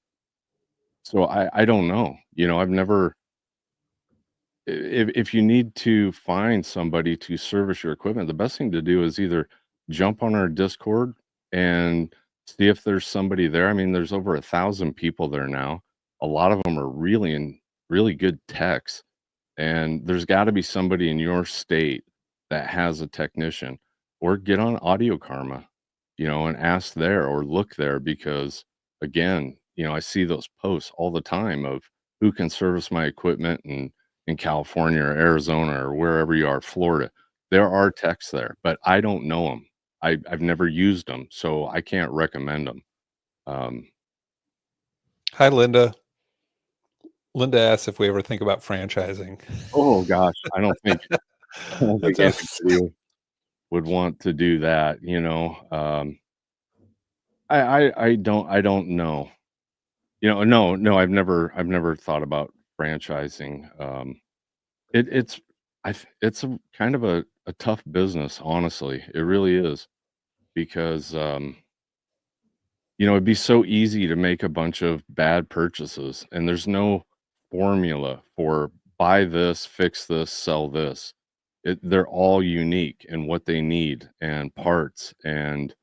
Speaker 1: So I don't know. I've never if you need to find somebody to service your equipment, the best thing to do is either jump on our Discord and see if there's somebody there. I mean, there's over 1,000 people there now. A lot of them are really good techs, and there's got to be somebody in your state that has a technician, or get on Audio Karma, and ask there or look there, because again, I see those posts all the time of who can service my equipment in California or Arizona or wherever you are, Florida. There are techs there, but I don't know them. I've never used them, so I can't recommend them. Um,
Speaker 2: Hi, Linda. Linda asked if we ever think about franchising.
Speaker 1: oh gosh, I don't think
Speaker 2: That's us.
Speaker 1: anybody would want to do that. I don't know. No, I've never thought about franchising. It's it's a kind of a tough business, honestly. It really is, because it'd be so easy to make a bunch of bad purchases, and there's no formula for buy this, fix this, sell this. They're all unique in what they need and parts, and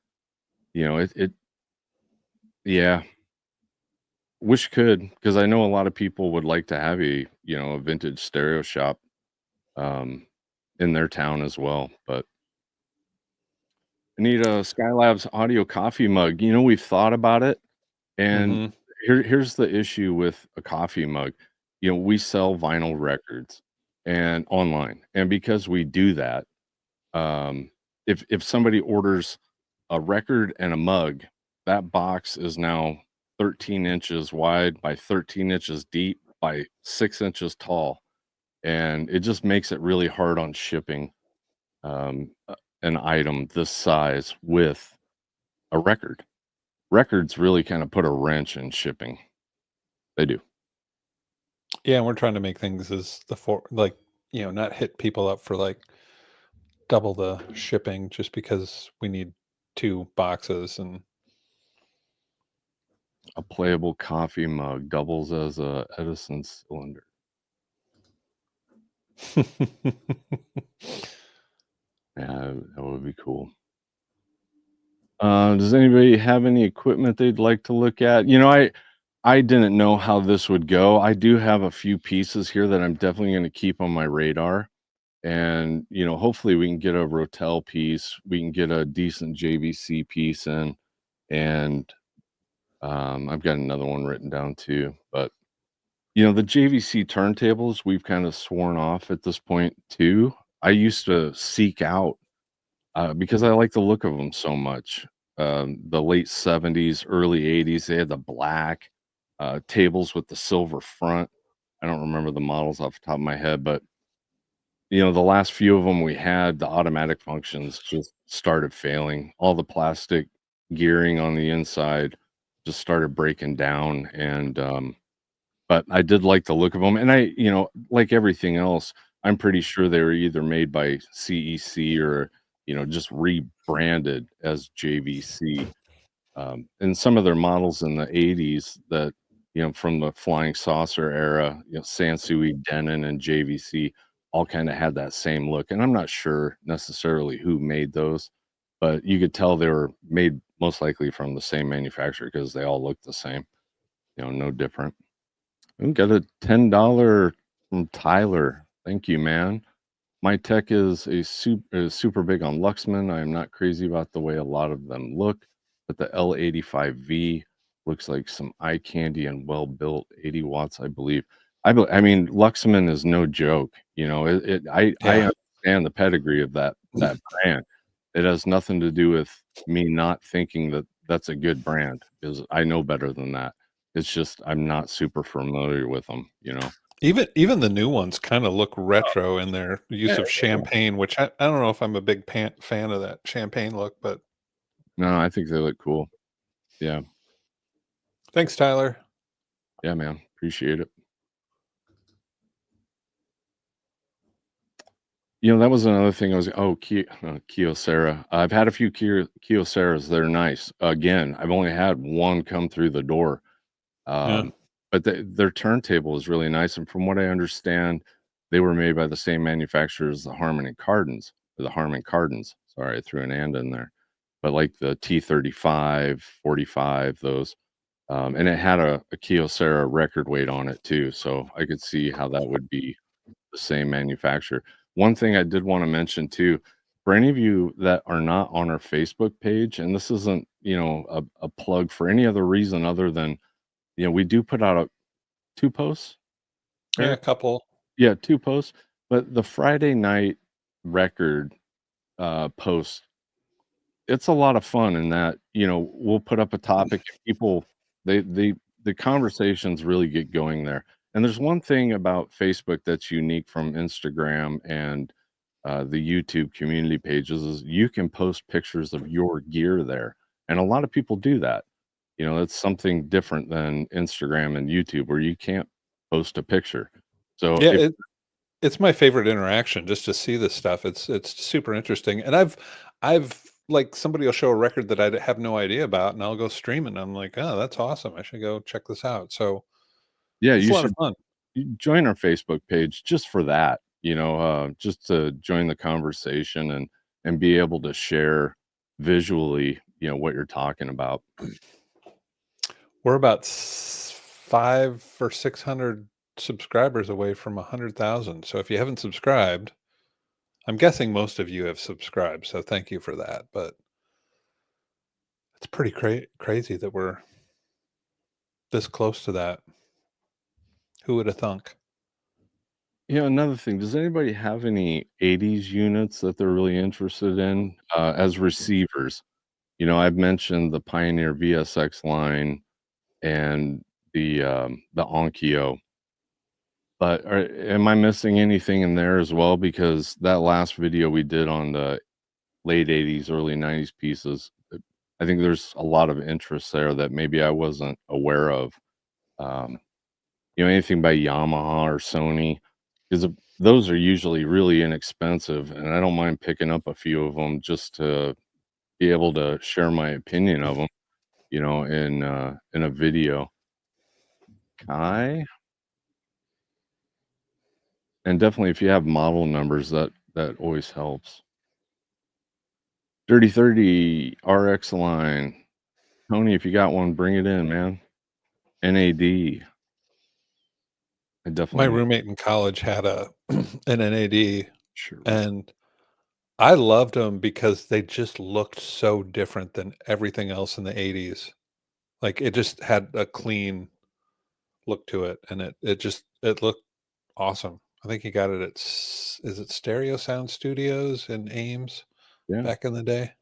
Speaker 1: it yeah, wish could, because I know a lot of people would like to have a vintage stereo shop um in their town as well. But I need a Skylab's audio coffee mug. We've thought about it. And
Speaker 2: Mhm.
Speaker 1: here's the issue with a coffee mug. We sell vinyl records and online. And because we do that, um, if somebody orders a record and a mug, that box is now 13 inches wide by 13 inches deep by 6 inches tall. And it just makes it really hard on shipping an item this size with a record. Records really kind of put a wrench in shipping. They do.
Speaker 2: Yeah, and we're trying to make things as like, not hit people up for like double the shipping just because we need 2 boxes and
Speaker 1: A playable coffee mug doubles as a Edison cylinder. Yeah, that would be cool. Does anybody have any equipment they'd like to look at? I didn't know how this would go. I do have a few pieces here that I'm definitely going to keep on my radar, and hopefully we can get a Rotel piece, we can get a decent JVC piece in, and I've got another one written down too. But the JVC turntables, we've kind of sworn off at this point too. I used to seek out, because I like the look of them so much. The late 70s, early 80s, they had the black tables with the silver front. I don't remember the models off the top of my head, but the last few of them we had, the automatic functions just started failing. All the plastic gearing on the inside just started breaking down, and but I did like the look of them, and like everything else, I'm pretty sure they were either made by CEC or, just rebranded as JVC. And some of their models in the '80s that, from the Flying Saucer era, Sansui, Denon, and JVC all kinda had that same look, and I'm not sure necessarily who made those, but you could tell they were made most likely from the same manufacturer because they all look the same, no different. We got a $10 from Tyler. Thank you, man. My tech is super big on Luxman. I am not crazy about the way a lot of them look, but the L85V looks like some eye candy and well built, 80 watts, I believe. I mean, Luxman is no joke. You know, I
Speaker 2: Yeah.
Speaker 1: understand the pedigree of that brand. It has nothing to do with me not thinking that that's a good brand because I know better than that. It's just I'm not super familiar with them. You know.
Speaker 2: Even the new ones kind of look retro in their use
Speaker 1: Yeah.
Speaker 2: of champagne, which I don't know if I'm a big fan of that champagne look, but
Speaker 1: No, I think they look cool. Yeah.
Speaker 2: thanks, Tyler.
Speaker 1: Yeah, man. Appreciate it. You know, that was another thing I was Kyocera. I've had a few Kyoceras that are nice. Again, I've only had one come through the door.
Speaker 2: Yeah.
Speaker 1: Um, but their turntable is really nice, and from what I understand, they were made by the same manufacturer as the Harman Kardons. Sorry, I threw an "and" in there. But like the T35, 45, those, and it had a Kyocera record weight on it too, so I could see how that would be the same manufacturer. One thing I did wanna mention too, for any of you that are not on our Facebook page, and this isn't, you know, a plug for any other reason other than, you know, we do put out 2 posts,
Speaker 2: Yeah, a
Speaker 1: Eric?
Speaker 2: couple.
Speaker 1: Yeah, 2 posts, but the Friday night record, post, it's a lot of fun in that, you know, we'll put up a topic and people they the conversations really get going there. And there's one thing about Facebook that's unique from Instagram and the YouTube community pages is you can post pictures of your gear there. And a lot of people do that. You know, it's something different than Instagram and YouTube where you can't post a picture. So
Speaker 2: Yeah,
Speaker 1: if
Speaker 2: it's my favorite interaction just to see this stuff. It's super interesting, and I've like somebody will show a record that I have no idea about, and I'll go stream it. And I'm like, oh, that's awesome. I should go check this out. So
Speaker 1: yeah,
Speaker 2: it's a
Speaker 1: you
Speaker 2: lot of
Speaker 1: should
Speaker 2: fun.
Speaker 1: join our Facebook page just for that, you know, just to join the conversation and be able to share visually, you know, what you're talking about.
Speaker 2: We're about 5 or 600 subscribers away from 100,000. So if you haven't subscribed, I'm guessing most of you have subscribed. So thank you for that. But it's pretty crazy that we're this close to that. Who would have thunk?
Speaker 1: You know, another thing, does anybody have any 80s units that they're really interested in as receivers? You know, I've mentioned the Pioneer VSX line and the Onkyo, but am I missing anything in there as well? Because that last video we did on the late 80s, early 90s pieces, I think there's a lot of interest there that maybe I wasn't aware of. Um, you know, anything by Yamaha or Sony, because those are usually really inexpensive, and I don't mind picking up a few of them just to be able to share my opinion of them, you know, in a video. Kai, and definitely if you have model numbers, that always helps. Dirty 30 RX line. Tony, if you got one, bring it in, man. NAD. I
Speaker 2: My
Speaker 1: definitely need
Speaker 2: roommate in college had an NAD,
Speaker 1: sure.
Speaker 2: and I loved them because they just looked so different than everything else in the 80s. Like, it just had a clean look to it, and it looked awesome. I think he got it at is it Stereo Sound Studios in Ames
Speaker 1: Yeah,
Speaker 2: back in the day?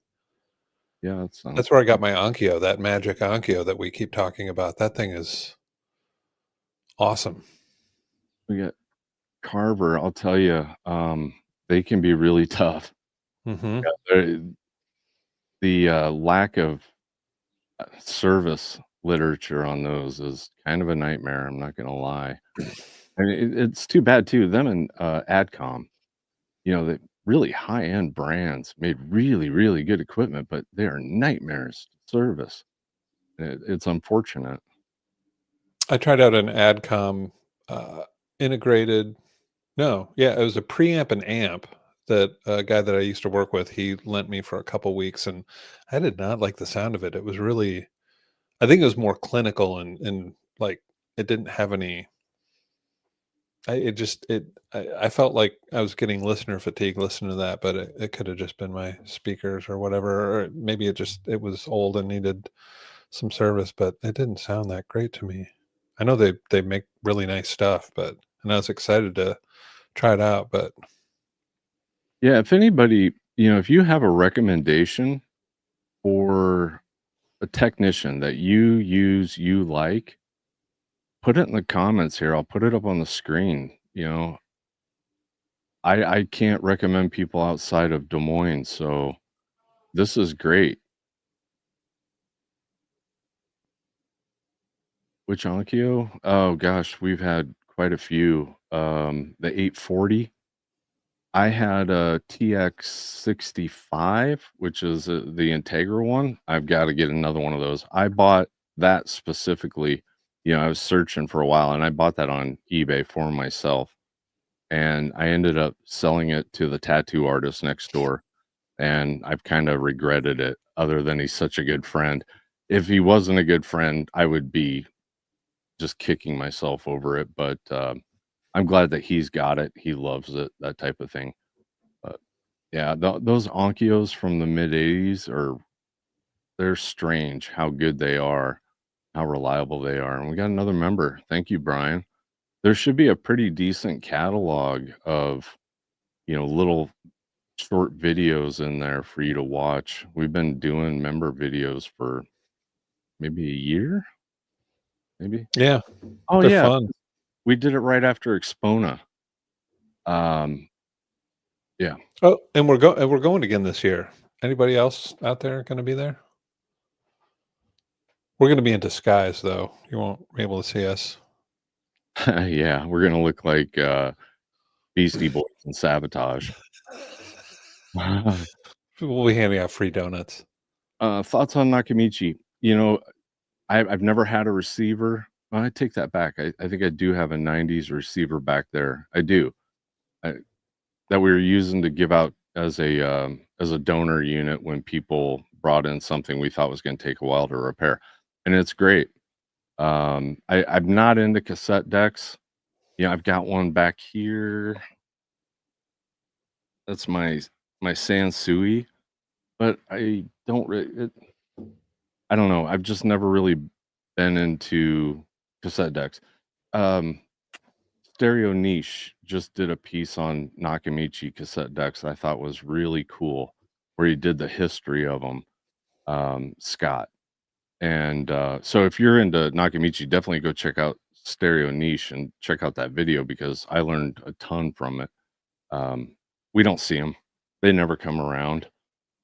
Speaker 1: yeah, that sounds
Speaker 2: That's where I got my Onkyo, that magic Onkyo that we keep talking about. That thing is awesome.
Speaker 1: we got Carver, I'll tell you, they can be really tough.
Speaker 2: Mhm.
Speaker 1: The lack of service literature on those is kind of a nightmare, I'm not gonna lie. And it's too bad too, them and, Adcom, you know, the really high-end brands made really, really good equipment, but they are nightmares to service. It's unfortunate.
Speaker 2: I tried out an Adcom, uh, integrated no, yeah, it was a preamp and amp that a guy that I used to work with, he lent me for a couple weeks, and I did not like the sound of it. It was really I think it was more clinical and, like, it didn't have any I felt like I was getting listener fatigue listening to that, but it could have just been my speakers or whatever, or maybe it was old and needed some service, but it didn't sound that great to me. I know they make really nice stuff, but and I was excited to try it out, but
Speaker 1: Yeah, if anybody, if you have a recommendation for a technician that you use, you like, put it in the comments here. I'll put it up on the screen. I can't recommend people outside of Des Moines, so this is great. Which Onkyo? Oh gosh, we've had quite a few. The 840. I had a TX65, which is the Integra one. I've got to get another one of those. I bought that specifically. I was searching for a while and I bought that on eBay for myself. And I ended up selling it to the tattoo artist next door. And I've kind of regretted it, other than he's such a good friend. If he wasn't a good friend, I would be just kicking myself over it. But I'm glad that he's got it. He loves it, that type of thing. But yeah, those Onkios from the mid '80s they're strange how good they are, how reliable they are. And we got another member. Thank you, Brian. There should be a pretty decent catalog of, little short videos in there for you to watch. We've been doing member videos for maybe a year, maybe.
Speaker 2: yeah,
Speaker 1: Oh
Speaker 2: they're
Speaker 1: yeah,
Speaker 2: fun.
Speaker 1: we did it right after Expona. Um, yeah.
Speaker 2: Oh, and we're going again this year. Anybody else out there gonna be there? We're gonna be in disguise, though. You won't be able to see us.
Speaker 1: Yeah, we're gonna look like Beastie Boys and Sabotage.
Speaker 2: We'll be handing out free donuts.
Speaker 1: Thoughts on Nakamichi? I've never had a receiver. Well, I take that back. I think I do have a '90s receiver back there. I do. I, that we were using to give out as a donor unit when people brought in something we thought was going to take a while to repair, and it's great. I'm not into cassette decks. I've got one back here. That's my Sansui, but I don't know. I've just never really been into cassette decks. Um, Stereo Niche just did a piece on Nakamichi cassette decks that I thought was really cool, where he did the history of them, Scott. And so if you're into Nakamichi, definitely go check out Stereo Niche and check out that video because I learned a ton from it. Um, we don't see them; they never come around.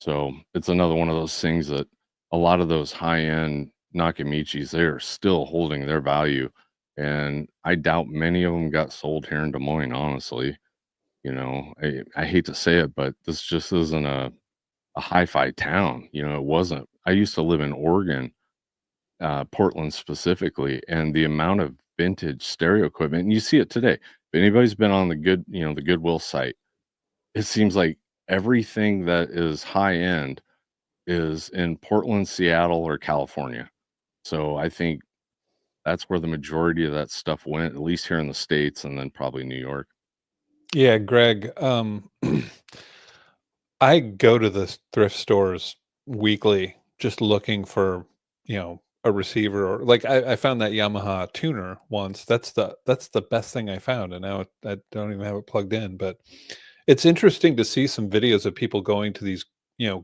Speaker 1: So it's another one of those things that a lot of those high-end Nakamichis, they're still holding their value. And I doubt many of them got sold here in Des Moines, honestly. I hate to say it, but this just isn't a hi-fi town. It wasn't. I used to live in Oregon, Portland specifically, and the amount of vintage stereo equipment, and you see it today. If anybody's been on the Goodwill site, it seems like everything that is high end is in Portland, Seattle, or California. So I think that's where the majority of that stuff went, at least here in the States, and then probably New York.
Speaker 2: Yeah, Greg, I go to the thrift stores weekly just looking for, a receiver or like I found that Yamaha tuner once. That's the best thing I found, and now I don't even have it plugged in. But it's interesting to see some videos of people going to these,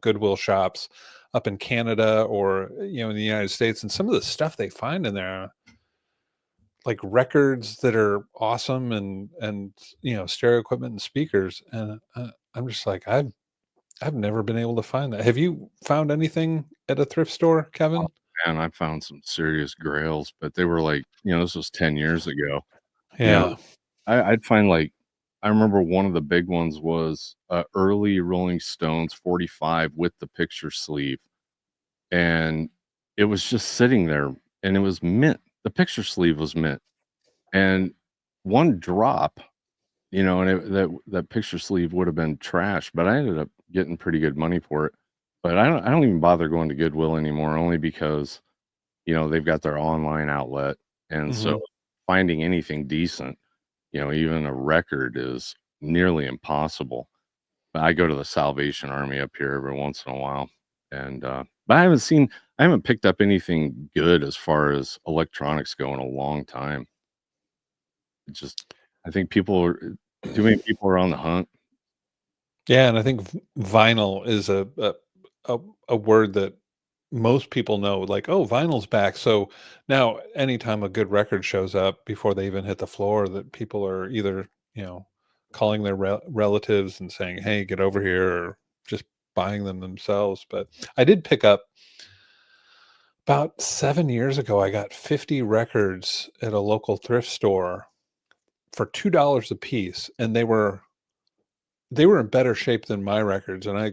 Speaker 2: Goodwill shops up in Canada or in the United States, and some of the stuff they find in there, like records that are awesome and stereo equipment and speakers, and I'm just like I've never been able to find that. Have you found anything at a thrift store,
Speaker 1: Oh,
Speaker 2: Kevin?
Speaker 1: man, I found some serious grails, but they were like, this was 10 years ago. You know,
Speaker 2: Yeah.
Speaker 1: I'd find like, I remember one of the big ones was early Rolling Stones 45 with the picture sleeve. And it was just sitting there and it was mint. The picture sleeve was mint. And one drop, and that picture sleeve would have been trash, but I ended up getting pretty good money for it. But I don't even bother going to Goodwill anymore, only because they've got their online outlet, and so
Speaker 2: Mhm.
Speaker 1: finding anything decent, even a record is nearly impossible. But I go to the Salvation Army up here every once in a while, and but I haven't picked up anything good as far as electronics go in a long time. It just, I think too many people are on the hunt.
Speaker 2: Yeah, and I think vinyl is a word that most people know, like, "Oh, vinyl's back." So now anytime a good record shows up before they even hit the floor, that people are either, calling their relatives and saying, "Hey, get over here," or just buying them themselves. But I did pick up about 7 years ago, I got 50 records at a local thrift store for $2 a piece, and they were in better shape than my records, and I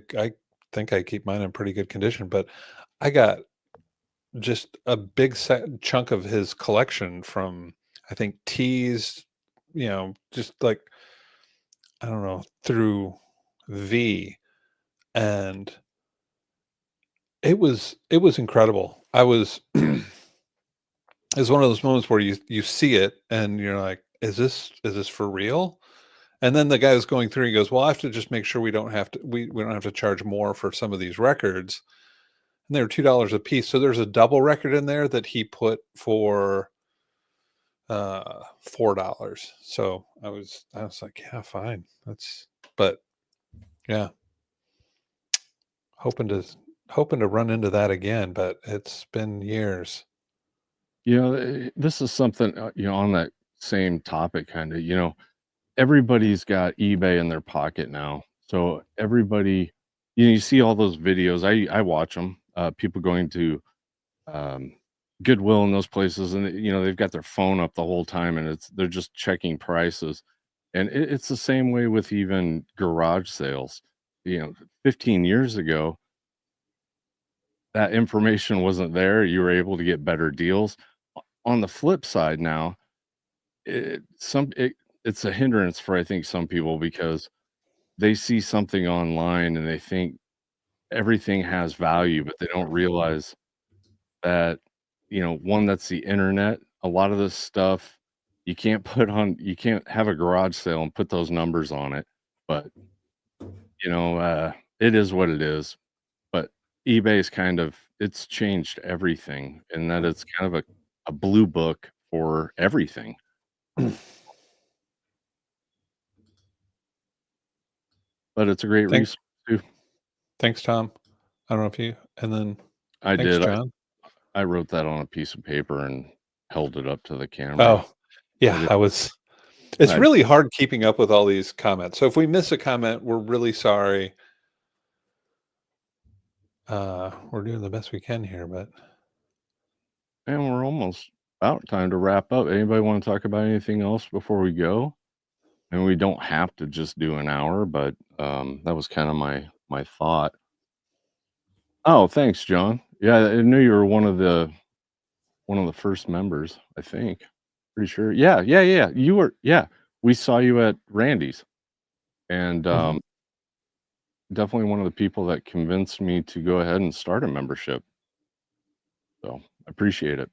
Speaker 2: think I keep mine in pretty good condition, but I got just a big chunk of his collection from, I think, teas, just like, I don't know, through V, and it was incredible. I was it's one of those moments where you see it and you're like, is this for real? And then the guy was going through, he goes, "Well, I have to just make sure we don't have to charge more for some of these records." And they were $2 a piece. So there's a double record in there that he put for $4. So I was like, yeah, fine. But yeah, hoping to hoping to run into that again, but it's been years.
Speaker 1: This is something, on that same topic, kind of. Everybody's got eBay in their pocket now. So everybody, you see all those videos. I watch them. People going to um, Goodwill and those places, and they've got their phone up the whole time, and they're just checking prices. And it's the same way with even garage sales. 15 years ago, that information wasn't there. You were able to get better deals. On the flip side, now it, some it, it's a hindrance for, I think, some people, because they see something online and they think everything has value, but they don't realize that, one, that's the internet. A lot of this stuff you can't have a garage sale and put those numbers on it. But, it is what it is. But eBay's it's changed everything, and that it's kind of a blue book for everything. But it's a great
Speaker 2: Thank,
Speaker 1: resource too.
Speaker 2: thanks, Tom. I don't know if you, and then
Speaker 1: I
Speaker 2: thanks,
Speaker 1: did.
Speaker 2: John.
Speaker 1: I wrote that on a piece of paper and held it up to the camera.
Speaker 2: Oh, yeah,
Speaker 1: I did.
Speaker 2: it's
Speaker 1: I
Speaker 2: really hard keeping up with all these comments. So if we miss a comment, we're really sorry. We're doing the best we can here, but
Speaker 1: And we're almost about time to wrap up. Anybody want to talk about anything else before we go? And we don't have to just do an hour, but that was kind of my thought. Oh, thanks, John. Yeah, I knew you were one of the first members, I think. Pretty sure. Yeah, yeah, yeah. You were, yeah. We saw you at Randy's, and
Speaker 2: Mhm.
Speaker 1: definitely one of the people that convinced me to go ahead and start a membership. So I appreciate it.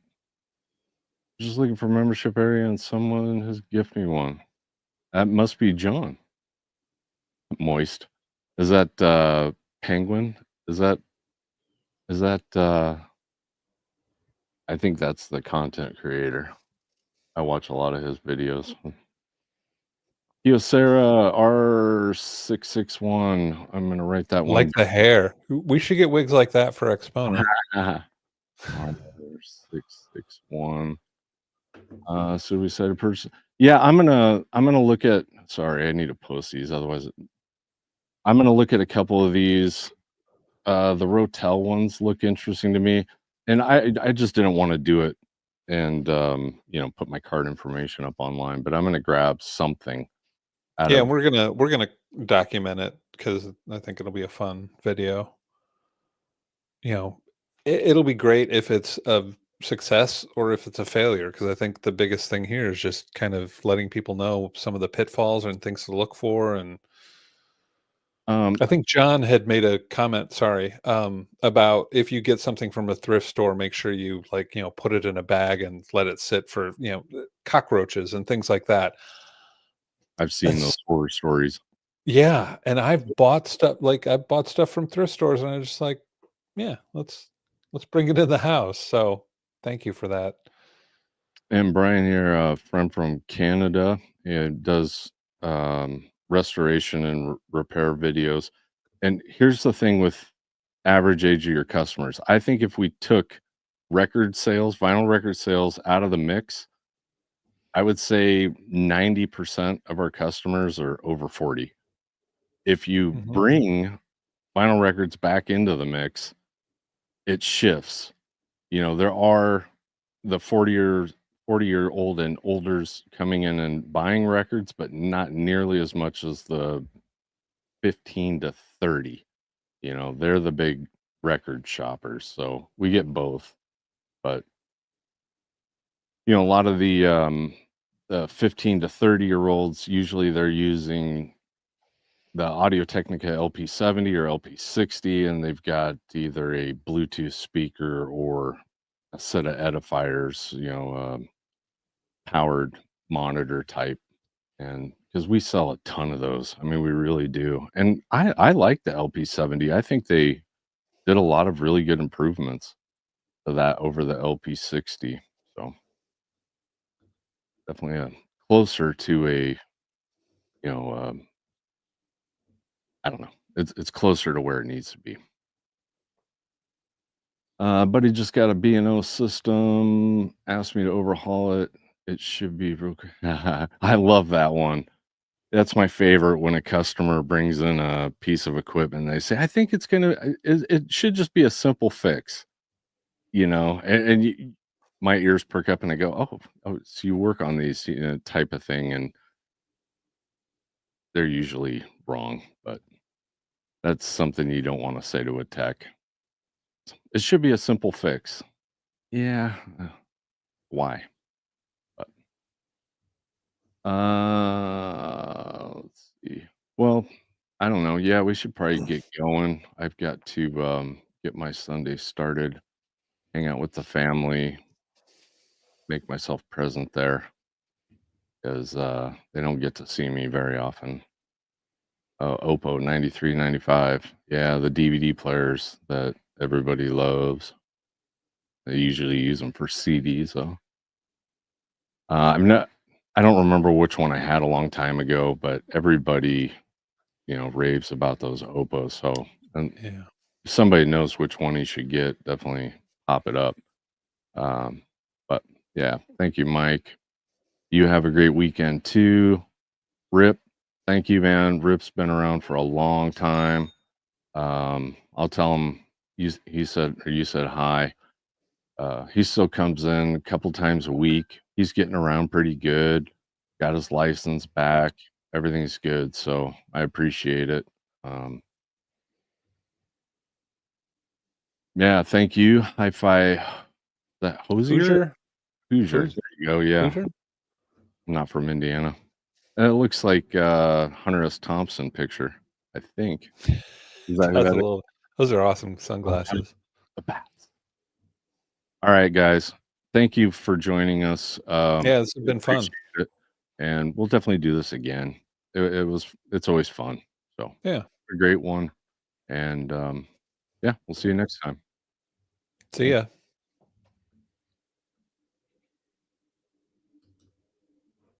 Speaker 1: Just looking for a membership area, and someone has gifted me one. That must be John. Moist. Is that Penguin? Is that I think that's the content creator. I watch a lot of his videos. Sarah R661. I'm gonna write that
Speaker 2: Like
Speaker 1: one
Speaker 2: the hair. We should get wigs like that for Exponent.
Speaker 1: down. R661. So we said a person. Yeah, I'm gonna look at, sorry, I need to post these, otherwise I'm gonna look at a couple of these. The Rotel ones look interesting to me, and I just didn't want to do it and put my card information up online, but I'm gonna grab something out
Speaker 2: Yeah,
Speaker 1: of.
Speaker 2: we're gonna document it because I think it'll be a fun video. You know, it'll be great if it's a success or if it's a failure, because I think the biggest thing here is just kind of letting people know some of the pitfalls and things to look for. And
Speaker 1: um
Speaker 2: I think John had made a comment, sorry, about if you get something from a thrift store, make sure you, put it in a bag and let it sit for, cockroaches and things like that.
Speaker 1: I've seen those horror stories.
Speaker 2: Yeah, and I've bought stuff from thrift stores, and I'm just like, "Yeah, let's bring it in the house." So, thank you for that.
Speaker 1: And Brian here, a friend from Canada, does restoration and repair videos. And here's the thing with average age of your customers. I think if we took record sales, vinyl record sales out of the mix, I would say 90% of our customers are over 40. If you
Speaker 2: Mhm.
Speaker 1: bring vinyl records back into the mix, it shifts. There are the 40-year-old and olders coming in and buying records, but not nearly as much as the 15 to 30. They're the big record shoppers, so we get both. But, a lot of the 15 to 30-year-olds, usually they're using the Audio-Technica LP70 or LP60, and they've got either a Bluetooth speaker or a set of edifiers, powered monitor type, and because we sell a ton of those. I mean, we really do. And I like the LP70. I think they did a lot of really good improvements to that over the LP60. So definitely closer to a, you know, I don't know. It's closer to where it needs to be. But he just got a B&O system, asked me to overhaul it. It should be real quick. I love that one. That's my favorite when a customer brings in a piece of equipment. They say, "I think it's gonna. It should just be a simple fix," my ears perk up and I go, "Oh, so you work on these, type of thing," and they're usually wrong, but that's something you don't want to say to a tech. It should be a simple fix. Yeah, why? But, let's see. Well, I don't know. Yeah, we should probably get going. I've got to get my Sunday started, hang out with the family, make myself present there because they don't get to see me very often. Oppo 9395. Yeah, the DVD players that everybody loves. They usually use them for CDs, though. I'm not. I don't remember which one I had a long time ago, but everybody, raves about those Oppos. So, and
Speaker 2: Yeah.
Speaker 1: if somebody knows which one he should get, definitely pop it up. Um, but yeah, thank you, Mike. You have a great weekend too. Rip, thank you, man. Rip's been around for a long time. I'll tell him he said or you said hi. He still comes in a couple times a week. He's getting around pretty good. Got his license back. Everything's good. So I appreciate it. Um, yeah, thank you. Hi fi that Hosier?
Speaker 2: Hoosier?
Speaker 1: Hoosier.
Speaker 2: Hoos
Speaker 1: There you go. Yeah.
Speaker 2: Hoosier?
Speaker 1: I'm not from Indiana. And it looks like Hunter S. Thompson picture, I think. Is that who
Speaker 2: That's a
Speaker 1: had it?
Speaker 2: little Those are awesome
Speaker 1: Oh,
Speaker 2: sunglasses.
Speaker 1: the bats. All right, guys. Thank you for joining us.
Speaker 2: Yeah, this has
Speaker 1: We
Speaker 2: been fun.
Speaker 1: appreciate it, and we'll definitely do this again. It's always fun. So,
Speaker 2: Yeah.
Speaker 1: a great one, and, yeah, we'll see you next time.
Speaker 2: See ya.